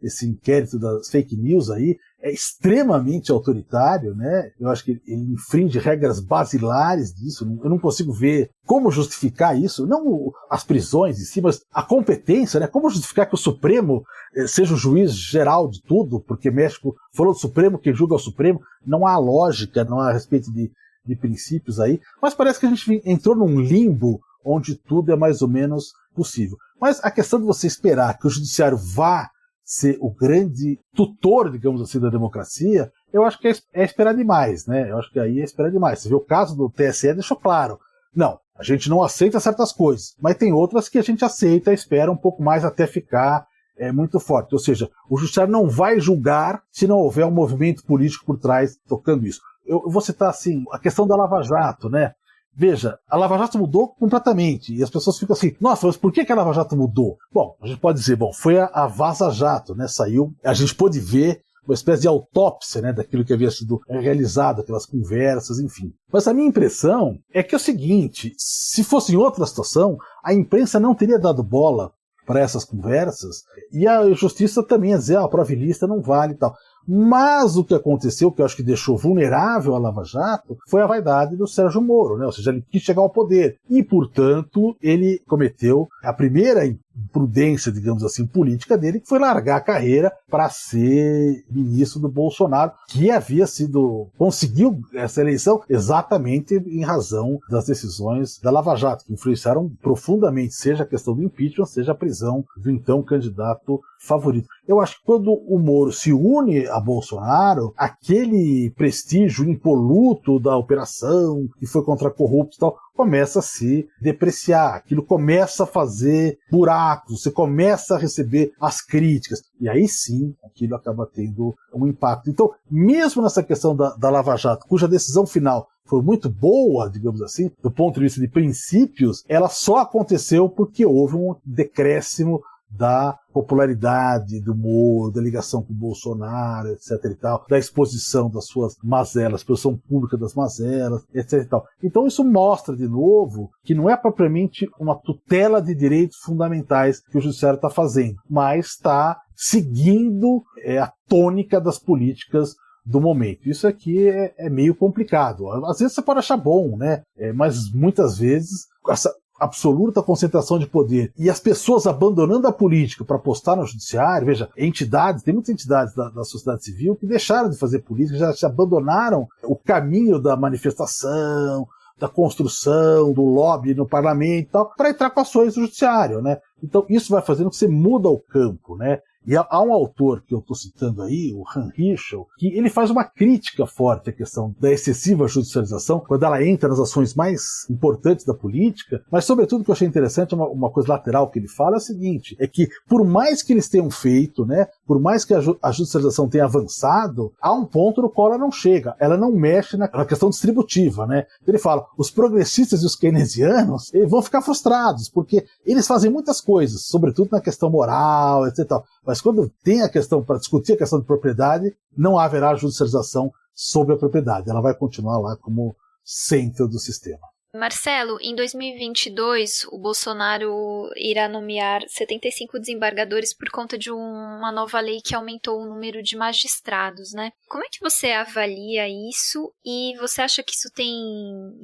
D: esse inquérito das fake news aí, é extremamente autoritário, né? Eu acho que ele infringe regras basilares disso, eu não consigo ver como justificar isso, não as prisões em si, mas a competência, né? Como justificar que o Supremo seja o juiz geral de tudo, porque México falou do Supremo, quem julga é o Supremo, não há lógica, não há respeito de princípios aí, mas parece que a gente entrou num limbo onde tudo é mais ou menos possível. Mas a questão de você esperar que o judiciário vá ser o grande tutor, digamos assim, da democracia, eu acho que é esperar demais, né? Eu acho que aí é esperar demais. Você vê o caso do TSE, deixou claro. Não, a gente não aceita certas coisas, mas tem outras que a gente aceita e espera um pouco mais até ficar muito forte. Ou seja, o judiciário não vai julgar se não houver um movimento político por trás tocando isso. Eu vou citar, assim, a questão da Lava Jato, né? Veja, a Lava Jato mudou completamente, e as pessoas ficam assim, nossa, mas por que a Lava Jato mudou? Bom, a gente pode dizer, foi a Vaza Jato, né, saiu, a gente pôde ver uma espécie de autópsia, né, daquilo que havia sido realizado, aquelas conversas, enfim. Mas a minha impressão é que é o seguinte, se fosse em outra situação, a imprensa não teria dado bola para essas conversas, e a justiça também ia dizer, a prova ilícita não vale e tal. Mas o que aconteceu, que eu acho que deixou vulnerável a Lava Jato, foi a vaidade do Sérgio Moro, né? Ou seja, ele quis chegar ao poder. E, portanto, ele cometeu a primeira imprudência, digamos assim, política dele, que foi largar a carreira para ser ministro do Bolsonaro, que conseguiu essa eleição exatamente em razão das decisões da Lava Jato, que influenciaram profundamente, seja a questão do impeachment, seja a prisão do então candidato favorito. Eu acho que quando o Moro se une a Bolsonaro, aquele prestígio impoluto da operação, que foi contra corruptos e tal, começa a se depreciar, aquilo começa a fazer buracos, você começa a receber as críticas, e aí sim, aquilo acaba tendo um impacto. Então, mesmo nessa questão da Lava Jato, cuja decisão final foi muito boa, digamos assim, do ponto de vista de princípios, ela só aconteceu porque houve um decréscimo da popularidade do Moro, da ligação com o Bolsonaro, etc. e tal, da exposição das suas mazelas, exposição pública das mazelas, etc. e tal. Então isso mostra de novo que não é propriamente uma tutela de direitos fundamentais que o judiciário está fazendo, mas está seguindo a tônica das políticas do momento. Isso aqui é meio complicado. Às vezes você pode achar bom, né? Mas muitas vezes essa absoluta concentração de poder e as pessoas abandonando a política para apostar no judiciário, veja, tem muitas entidades da sociedade civil que deixaram de fazer política, já se abandonaram o caminho da manifestação, da construção, do lobby no parlamento e tal, para entrar com ações no judiciário, né? Então isso vai fazendo que você muda o campo, né? E há um autor que eu estou citando aí, o Han Hirschel, que ele faz uma crítica forte à questão da excessiva judicialização, quando ela entra nas ações mais importantes da política, mas sobretudo o que eu achei interessante, uma coisa lateral que ele fala é o seguinte, é que por mais que eles tenham feito, né, por mais que a judicialização tenha avançado, há um ponto no qual ela não chega, ela não mexe na questão distributiva, né? Ele fala, os progressistas e os keynesianos vão ficar frustrados, porque eles fazem muitas coisas, sobretudo na questão moral, etc. Mas quando tem a questão, para discutir a questão de propriedade, não haverá judicialização sobre a propriedade. Ela vai continuar lá como centro do sistema.
C: Marcelo, em 2022, o Bolsonaro irá nomear 75 desembargadores por conta de uma nova lei que aumentou o número de magistrados, né? Como é que você avalia isso e você acha que isso tem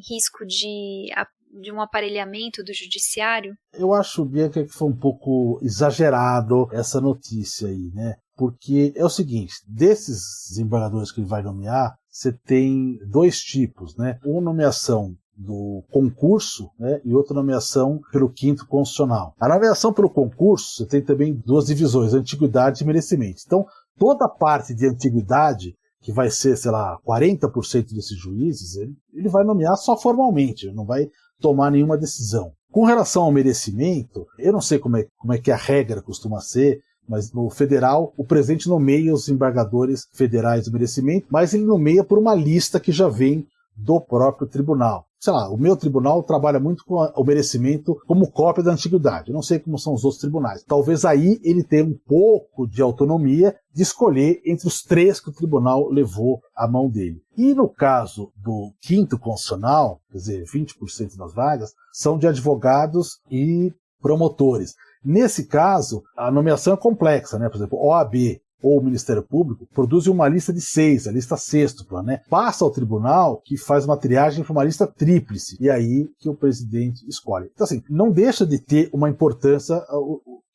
C: risco de um aparelhamento do judiciário?
D: Eu acho, Bianca, que foi um pouco exagerado essa notícia aí, né? Porque é o seguinte, desses desembargadores que ele vai nomear, você tem dois tipos, né? Uma nomeação do concurso, né, e outra nomeação pelo quinto constitucional. A nomeação pelo concurso, você tem também duas divisões, antiguidade e merecimento. Então, toda a parte de antiguidade, que vai ser, sei lá, 40% desses juízes, ele vai nomear só formalmente, ele não vai tomar nenhuma decisão. Com relação ao merecimento, eu não sei como é que a regra costuma ser, mas no federal, o presidente nomeia os desembargadores federais do merecimento, mas ele nomeia por uma lista que já vem do próprio tribunal. Sei lá, o meu tribunal trabalha muito com o merecimento como cópia da antiguidade. Eu não sei como são os outros tribunais. Talvez aí ele tenha um pouco de autonomia de escolher entre os 3 que o tribunal levou à mão dele. E no caso do quinto constitucional, quer dizer, 20% das vagas, são de advogados e promotores. Nesse caso, a nomeação é complexa, né? Por exemplo, OAB ou o Ministério Público produzem uma lista de 6, a lista sextupla, né? Passa ao tribunal, que faz uma triagem para uma lista tríplice, e aí que o presidente escolhe. Então, assim, não deixa de ter uma importância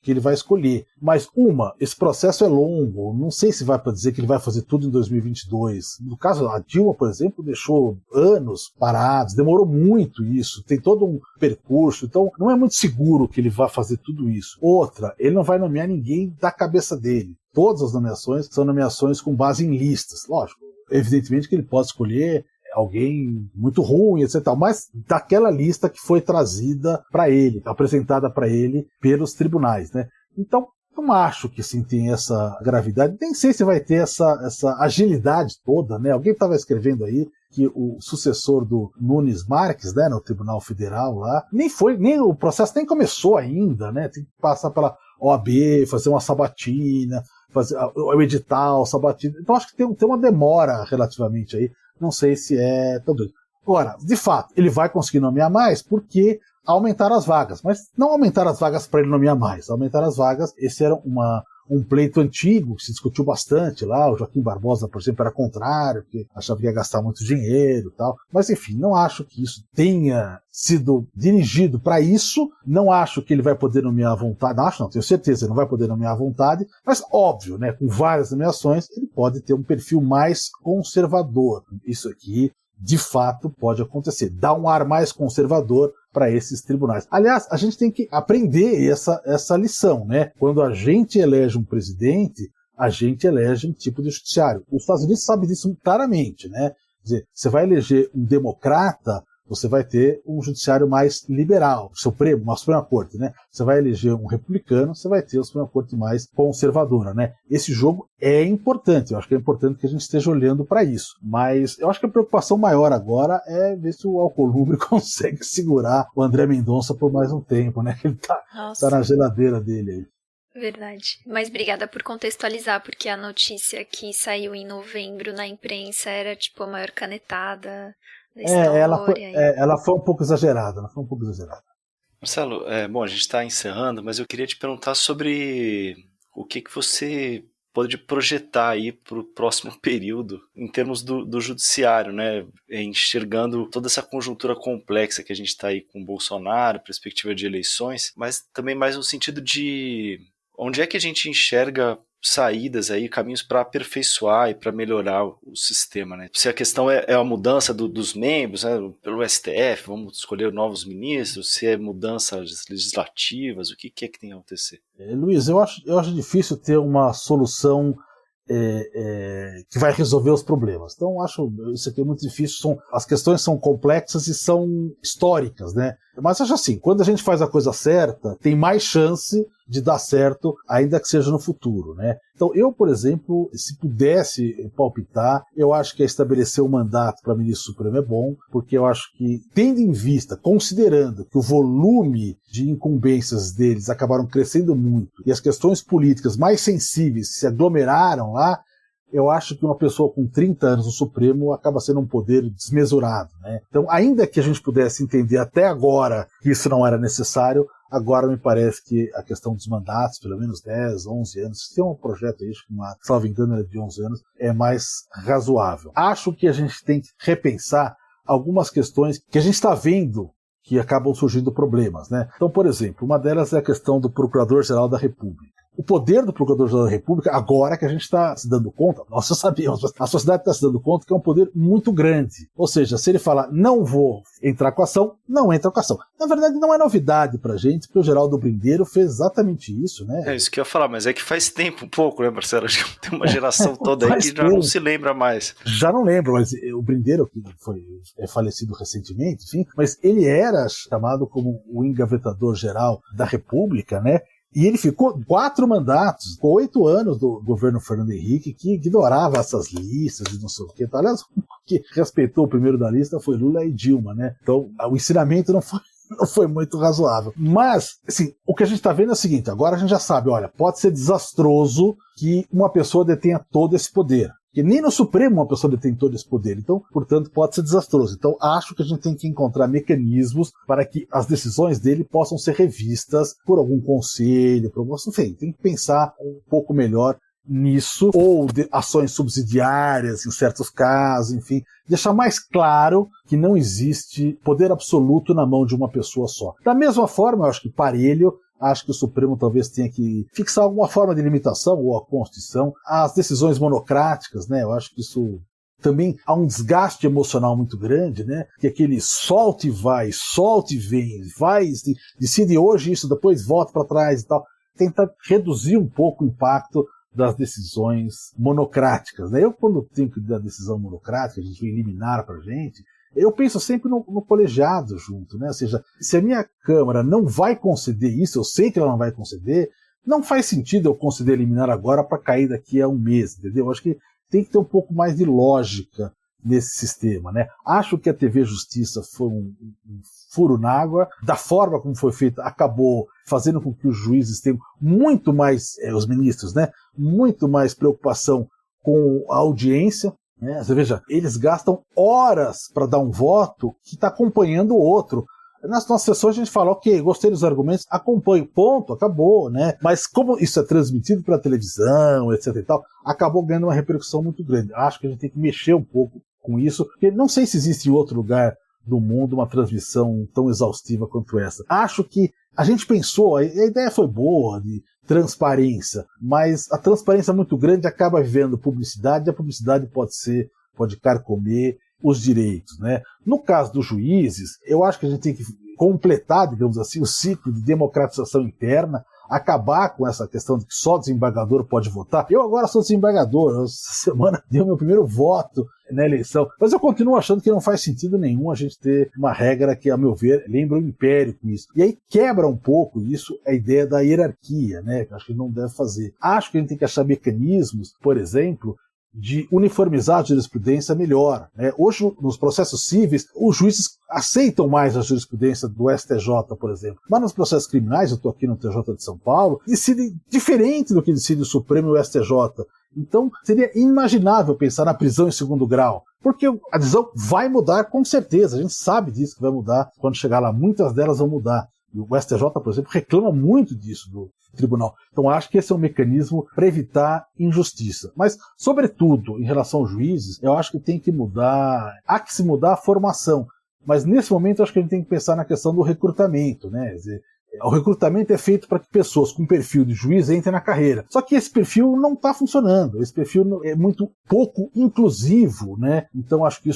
D: que ele vai escolher. Mas esse processo é longo, não sei se vai para dizer que ele vai fazer tudo em 2022. No caso, a Dilma, por exemplo, deixou anos parados, demorou muito isso, tem todo um percurso, então não é muito seguro que ele vá fazer tudo isso. Outra, ele não vai nomear ninguém da cabeça dele. Todas as nomeações são nomeações com base em listas. Lógico, evidentemente que ele pode escolher alguém muito ruim, etc. Mas daquela lista que foi trazida para ele, apresentada para ele pelos tribunais, né? Então, não acho que sim tem essa gravidade. Nem sei se vai ter essa agilidade toda, né? Alguém estava escrevendo aí que o sucessor do Nunes Marques, né, no Tribunal Federal lá, nem o processo nem começou ainda, né? Tem que passar pela OAB, fazer uma sabatina, fazer o edital, sabatina. Então acho que tem uma demora relativamente aí. Não sei se é tão doido. Agora, de fato, ele vai conseguir nomear mais porque aumentaram as vagas. Mas não aumentaram as vagas para ele nomear mais. Aumentaram as vagas. Esse era um pleito antigo que se discutiu bastante lá. O Joaquim Barbosa, por exemplo, era contrário, porque achava que ia gastar muito dinheiro e tal. Mas, enfim, não acho que isso tenha sido dirigido para isso. Não acho que ele vai poder nomear à vontade. Não, tenho certeza, ele não vai poder nomear à vontade. Mas, óbvio, né, com várias nomeações, ele pode ter um perfil mais conservador. Isso aqui, de fato, pode acontecer. Dá um ar mais conservador para esses tribunais. Aliás, a gente tem que aprender essa lição, né? Quando a gente elege um presidente, a gente elege um tipo de judiciário. Os Estados Unidos sabem disso claramente, né? Quer dizer, você vai eleger um democrata, você vai ter um judiciário mais liberal, uma Suprema Corte, né? Você vai eleger um republicano, você vai ter a Suprema Corte mais conservadora, né? Esse jogo é importante, eu acho que é importante que a gente esteja olhando para isso, mas eu acho que a preocupação maior agora é ver se o Alcolumbre consegue segurar o André Mendonça por mais um tempo, né? Ele tá na geladeira dele aí.
C: Verdade. Mas obrigada por contextualizar, porque a notícia que saiu em novembro na imprensa era tipo a maior canetada da história.
D: Ela foi um pouco exagerada,
B: Marcelo, bom, a gente está encerrando, mas eu queria te perguntar sobre o que você pode projetar aí para o próximo período em termos do judiciário, né? Enxergando toda essa conjuntura complexa que a gente está aí com o Bolsonaro, perspectiva de eleições, mas também mais no sentido de onde é que a gente enxerga saídas aí, caminhos para aperfeiçoar e para melhorar o sistema, né? Se a questão é a mudança dos membros, né, pelo STF, vamos escolher novos ministros, se é mudanças legislativas, o que é que tem a acontecer?
D: Luiz, eu acho difícil ter uma solução que vai resolver os problemas. Então, acho isso aqui é muito difícil. As questões são complexas e são históricas, né? Mas acho assim, quando a gente faz a coisa certa, tem mais chance de dar certo, ainda que seja no futuro, né? Então, eu, por exemplo, se pudesse palpitar, eu acho que estabelecer um mandato para ministro supremo é bom, porque eu acho que, tendo em vista, considerando que o volume de incumbências deles acabaram crescendo muito e as questões políticas mais sensíveis se aglomeraram lá, eu acho que uma pessoa com 30 anos no Supremo acaba sendo um poder desmesurado, né? Então, ainda que a gente pudesse entender até agora que isso não era necessário, agora me parece que a questão dos mandatos, pelo menos 10, 11 anos, se tem um projeto aí, salvo engano, de 11 anos, é mais razoável. Acho que a gente tem que repensar algumas questões que a gente está vendo que acabam surgindo problemas, né? Então, por exemplo, uma delas é a questão do Procurador-Geral da República. O poder do Procurador-Geral da República, agora que a gente está se dando conta, nós já sabíamos, mas a sociedade está se dando conta que é um poder muito grande. Ou seja, se ele falar, não vou entrar com a ação, não entra com a ação. Na verdade, não é novidade pra gente, porque o Geraldo Brindeiro fez exatamente isso, né?
B: É isso que eu ia falar, mas é que faz tempo um pouco, né, Marcelo? Tem uma geração toda aí que já não se lembra mais.
D: Já não lembro, mas o Brindeiro, que é falecido recentemente, enfim, mas ele era chamado como o engavetador-geral da República, né? E ele ficou 4 mandatos, ficou 8 anos do governo Fernando Henrique, que ignorava essas listas e não sei o quê. Aliás, o que respeitou o primeiro da lista foi Lula e Dilma, né? Então, o ensinamento não foi muito razoável. Mas, assim, o que a gente está vendo é o seguinte, agora a gente já sabe, olha, pode ser desastroso que uma pessoa detenha todo esse poder. Porque nem no Supremo uma pessoa detém todo esse poder. Então, portanto, pode ser desastroso. Então, acho que a gente tem que encontrar mecanismos para que as decisões dele possam ser revistas por algum conselho, por algum... Enfim, tem que pensar um pouco melhor nisso, ou de ações subsidiárias em certos casos, enfim, deixar mais claro que não existe poder absoluto na mão de uma pessoa só. Da mesma forma, eu acho que parelho, acho que o Supremo talvez tenha que fixar alguma forma de limitação, ou a Constituição, às decisões monocráticas, né? Eu acho que isso também há um desgaste emocional muito grande, né? Que aquele solte e vai, solte e vem, vai, decide hoje isso, depois volta para trás e tal. Tenta reduzir um pouco o impacto das decisões monocráticas, né? Eu, quando tenho que dar decisão monocrática, a gente vai eliminar pra gente, eu penso sempre no colegiado junto, né? Ou seja, se a minha Câmara não vai conceder isso, eu sei que ela não vai conceder, não faz sentido eu conceder eliminar agora para cair daqui a um mês, entendeu? Eu acho que tem que ter um pouco mais de lógica nesse sistema, né? Acho que a TV Justiça foi um furo na água, da forma como foi feita, acabou fazendo com que os juízes tenham muito mais, os ministros, né? Muito mais preocupação com a audiência, né? Você veja, eles gastam horas para dar um voto que está acompanhando o outro. Nas nossas sessões a gente fala, ok, gostei dos argumentos, acompanho, ponto, acabou, né? Mas como isso é transmitido pela televisão, etc e tal, acabou ganhando uma repercussão muito grande. Acho que a gente tem que mexer um pouco com isso, porque não sei se existe em outro lugar do mundo uma transmissão tão exaustiva quanto essa. Acho que a gente pensou, a ideia foi boa, de transparência, mas a transparência muito grande acaba vivendo publicidade, e a publicidade pode carcomer os direitos, né? No caso dos juízes, eu acho que a gente tem que completar, digamos assim, o ciclo de democratização interna, acabar com essa questão de que só desembargador pode votar. Eu agora sou desembargador, essa semana dei o meu primeiro voto na eleição, mas eu continuo achando que não faz sentido nenhum a gente ter uma regra que, a meu ver, lembra o império com isso. E aí quebra um pouco isso, a ideia da hierarquia, né? Que acho que não deve fazer. Acho que a gente tem que achar mecanismos, por exemplo, de uniformizar a jurisprudência melhor, né? Hoje, nos processos cíveis, os juízes aceitam mais a jurisprudência do STJ, por exemplo. Mas nos processos criminais, eu estou aqui no TJ de São Paulo, decidem diferente do que decide o Supremo e o STJ. Então, seria inimaginável pensar na prisão em segundo grau, porque a decisão vai mudar com certeza, a gente sabe disso que vai mudar, quando chegar lá, muitas delas vão mudar. E o STJ, por exemplo, reclama muito disso do tribunal. Então, acho que esse é um mecanismo para evitar injustiça. Mas, sobretudo, em relação aos juízes, eu acho que tem que mudar, há que se mudar a formação. Mas, nesse momento, eu acho que a gente tem que pensar na questão do recrutamento, né? Quer dizer, o recrutamento é feito para que pessoas com perfil de juiz entrem na carreira. Só que esse perfil não está funcionando, esse perfil é muito pouco inclusivo, né? Então acho que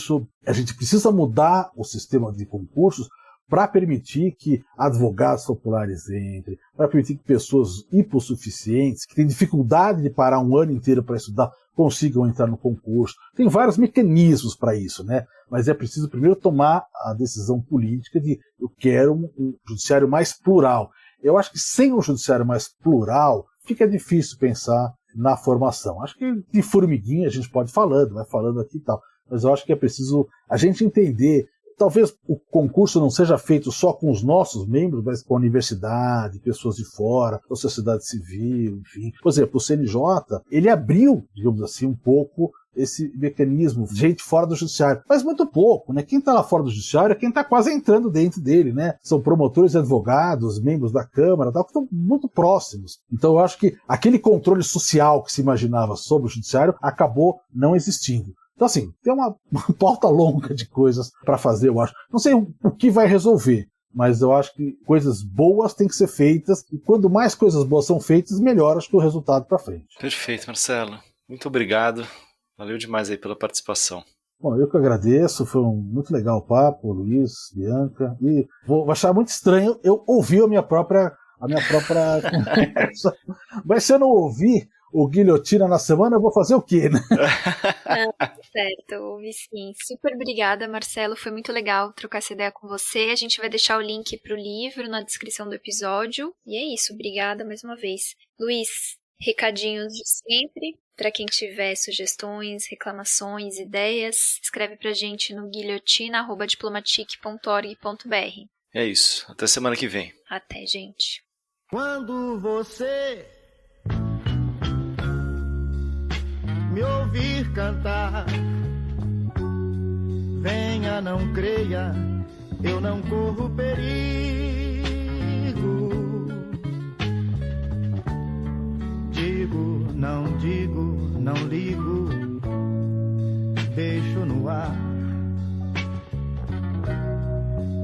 D: a gente precisa mudar o sistema de concursos para permitir que advogados populares entrem, para permitir que pessoas hipossuficientes, que têm dificuldade de parar um ano inteiro para estudar, consigam entrar no concurso. Tem vários mecanismos para isso, né? Mas é preciso primeiro tomar a decisão política de eu quero um judiciário mais plural. Eu acho que sem um judiciário mais plural, fica difícil pensar na formação. Acho que de formiguinha a gente pode vai falando aqui e tal, mas eu acho que é preciso a gente entender. Talvez o concurso não seja feito só com os nossos membros, mas com a universidade, pessoas de fora, a sociedade civil, enfim. Por exemplo, o CNJ, ele abriu, digamos assim, um pouco esse mecanismo, gente fora do judiciário, mas muito pouco, né? Quem está lá fora do judiciário é quem está quase entrando dentro dele, né? São promotores e advogados, membros da Câmara, tal, que estão muito próximos. Então eu acho que aquele controle social que se imaginava sobre o judiciário acabou não existindo. Então, assim, tem uma pauta longa de coisas para fazer, eu acho. Não sei o que vai resolver, mas eu acho que coisas boas têm que ser feitas, e quando mais coisas boas são feitas, melhor acho que o resultado para frente.
B: Perfeito, Marcelo. Muito obrigado. Valeu demais aí pela participação.
D: Bom, eu que agradeço, foi muito legal o papo, Luiz, Bianca, e vou achar muito estranho eu ouvir a minha própria conversa. Mas se eu não ouvir o Guilhotina na semana, eu vou fazer o quê, né?
C: Certo, ouvi sim. Super obrigada, Marcelo. Foi muito legal trocar essa ideia com você. A gente vai deixar o link pro livro na descrição do episódio. E é isso, obrigada mais uma vez. Luiz, recadinhos de sempre. Para quem tiver sugestões, reclamações, ideias, escreve pra gente no guilhotina@diplomatic.org.br.
B: É isso. Até semana que vem.
C: Até, gente.
E: Quando você me ouvir cantar, venha, não creia, eu não corro perigo. Digo, não ligo, deixo no ar.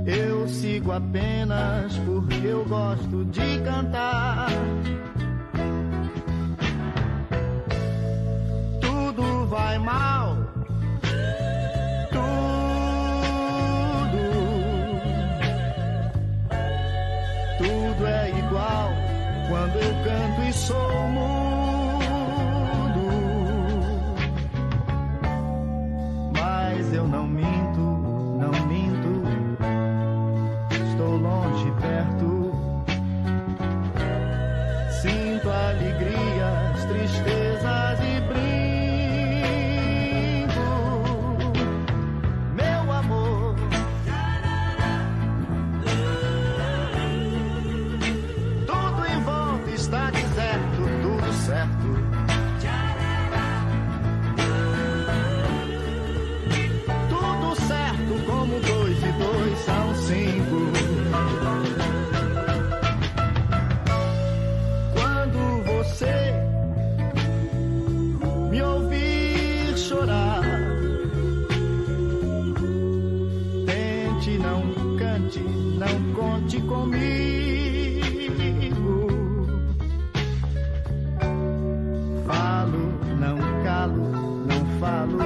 E: Eu sigo apenas porque eu gosto de cantar. Tudo vai mal, tudo é igual quando eu canto e sou mudo. Mas eu não minto, estou longe, perto. Sinto alegrias, tristezas e brinco. Meu amor, tudo em volta está deserto, tudo certo. Tudo certo como 2 e 2 são 5. Quando você me ouvir chorar, tente, não cante, não conte comigo. Falo, não calo, não falo,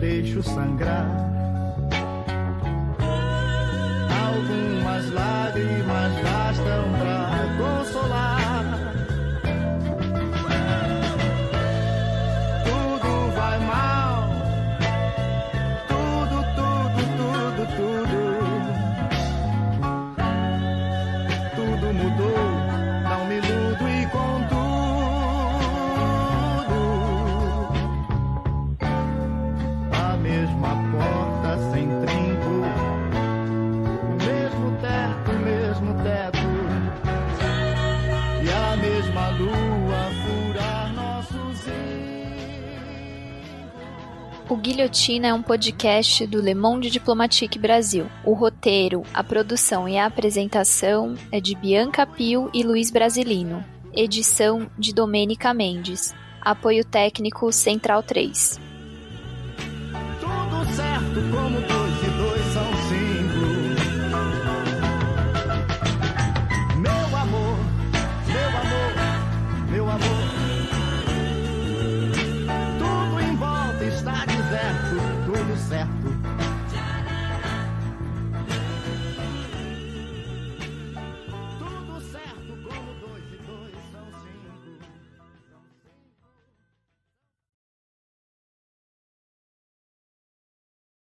E: deixo sangrar. Algumas lágrimas bastam pra consolar. Tudo vai mal, tudo. Tudo mudou, não me iludo e contudo a mesma porta sem trinco, o mesmo teto e a mesma lua furar nossos ciclos.
C: O Guilhotina é um podcast do Le Monde Diplomatique Brasil. O roteiro, a produção e a apresentação é de Bianca Pio e Luiz Brasilino. Edição de Domênica Mendes. Apoio técnico Central 3.
E: Tudo certo como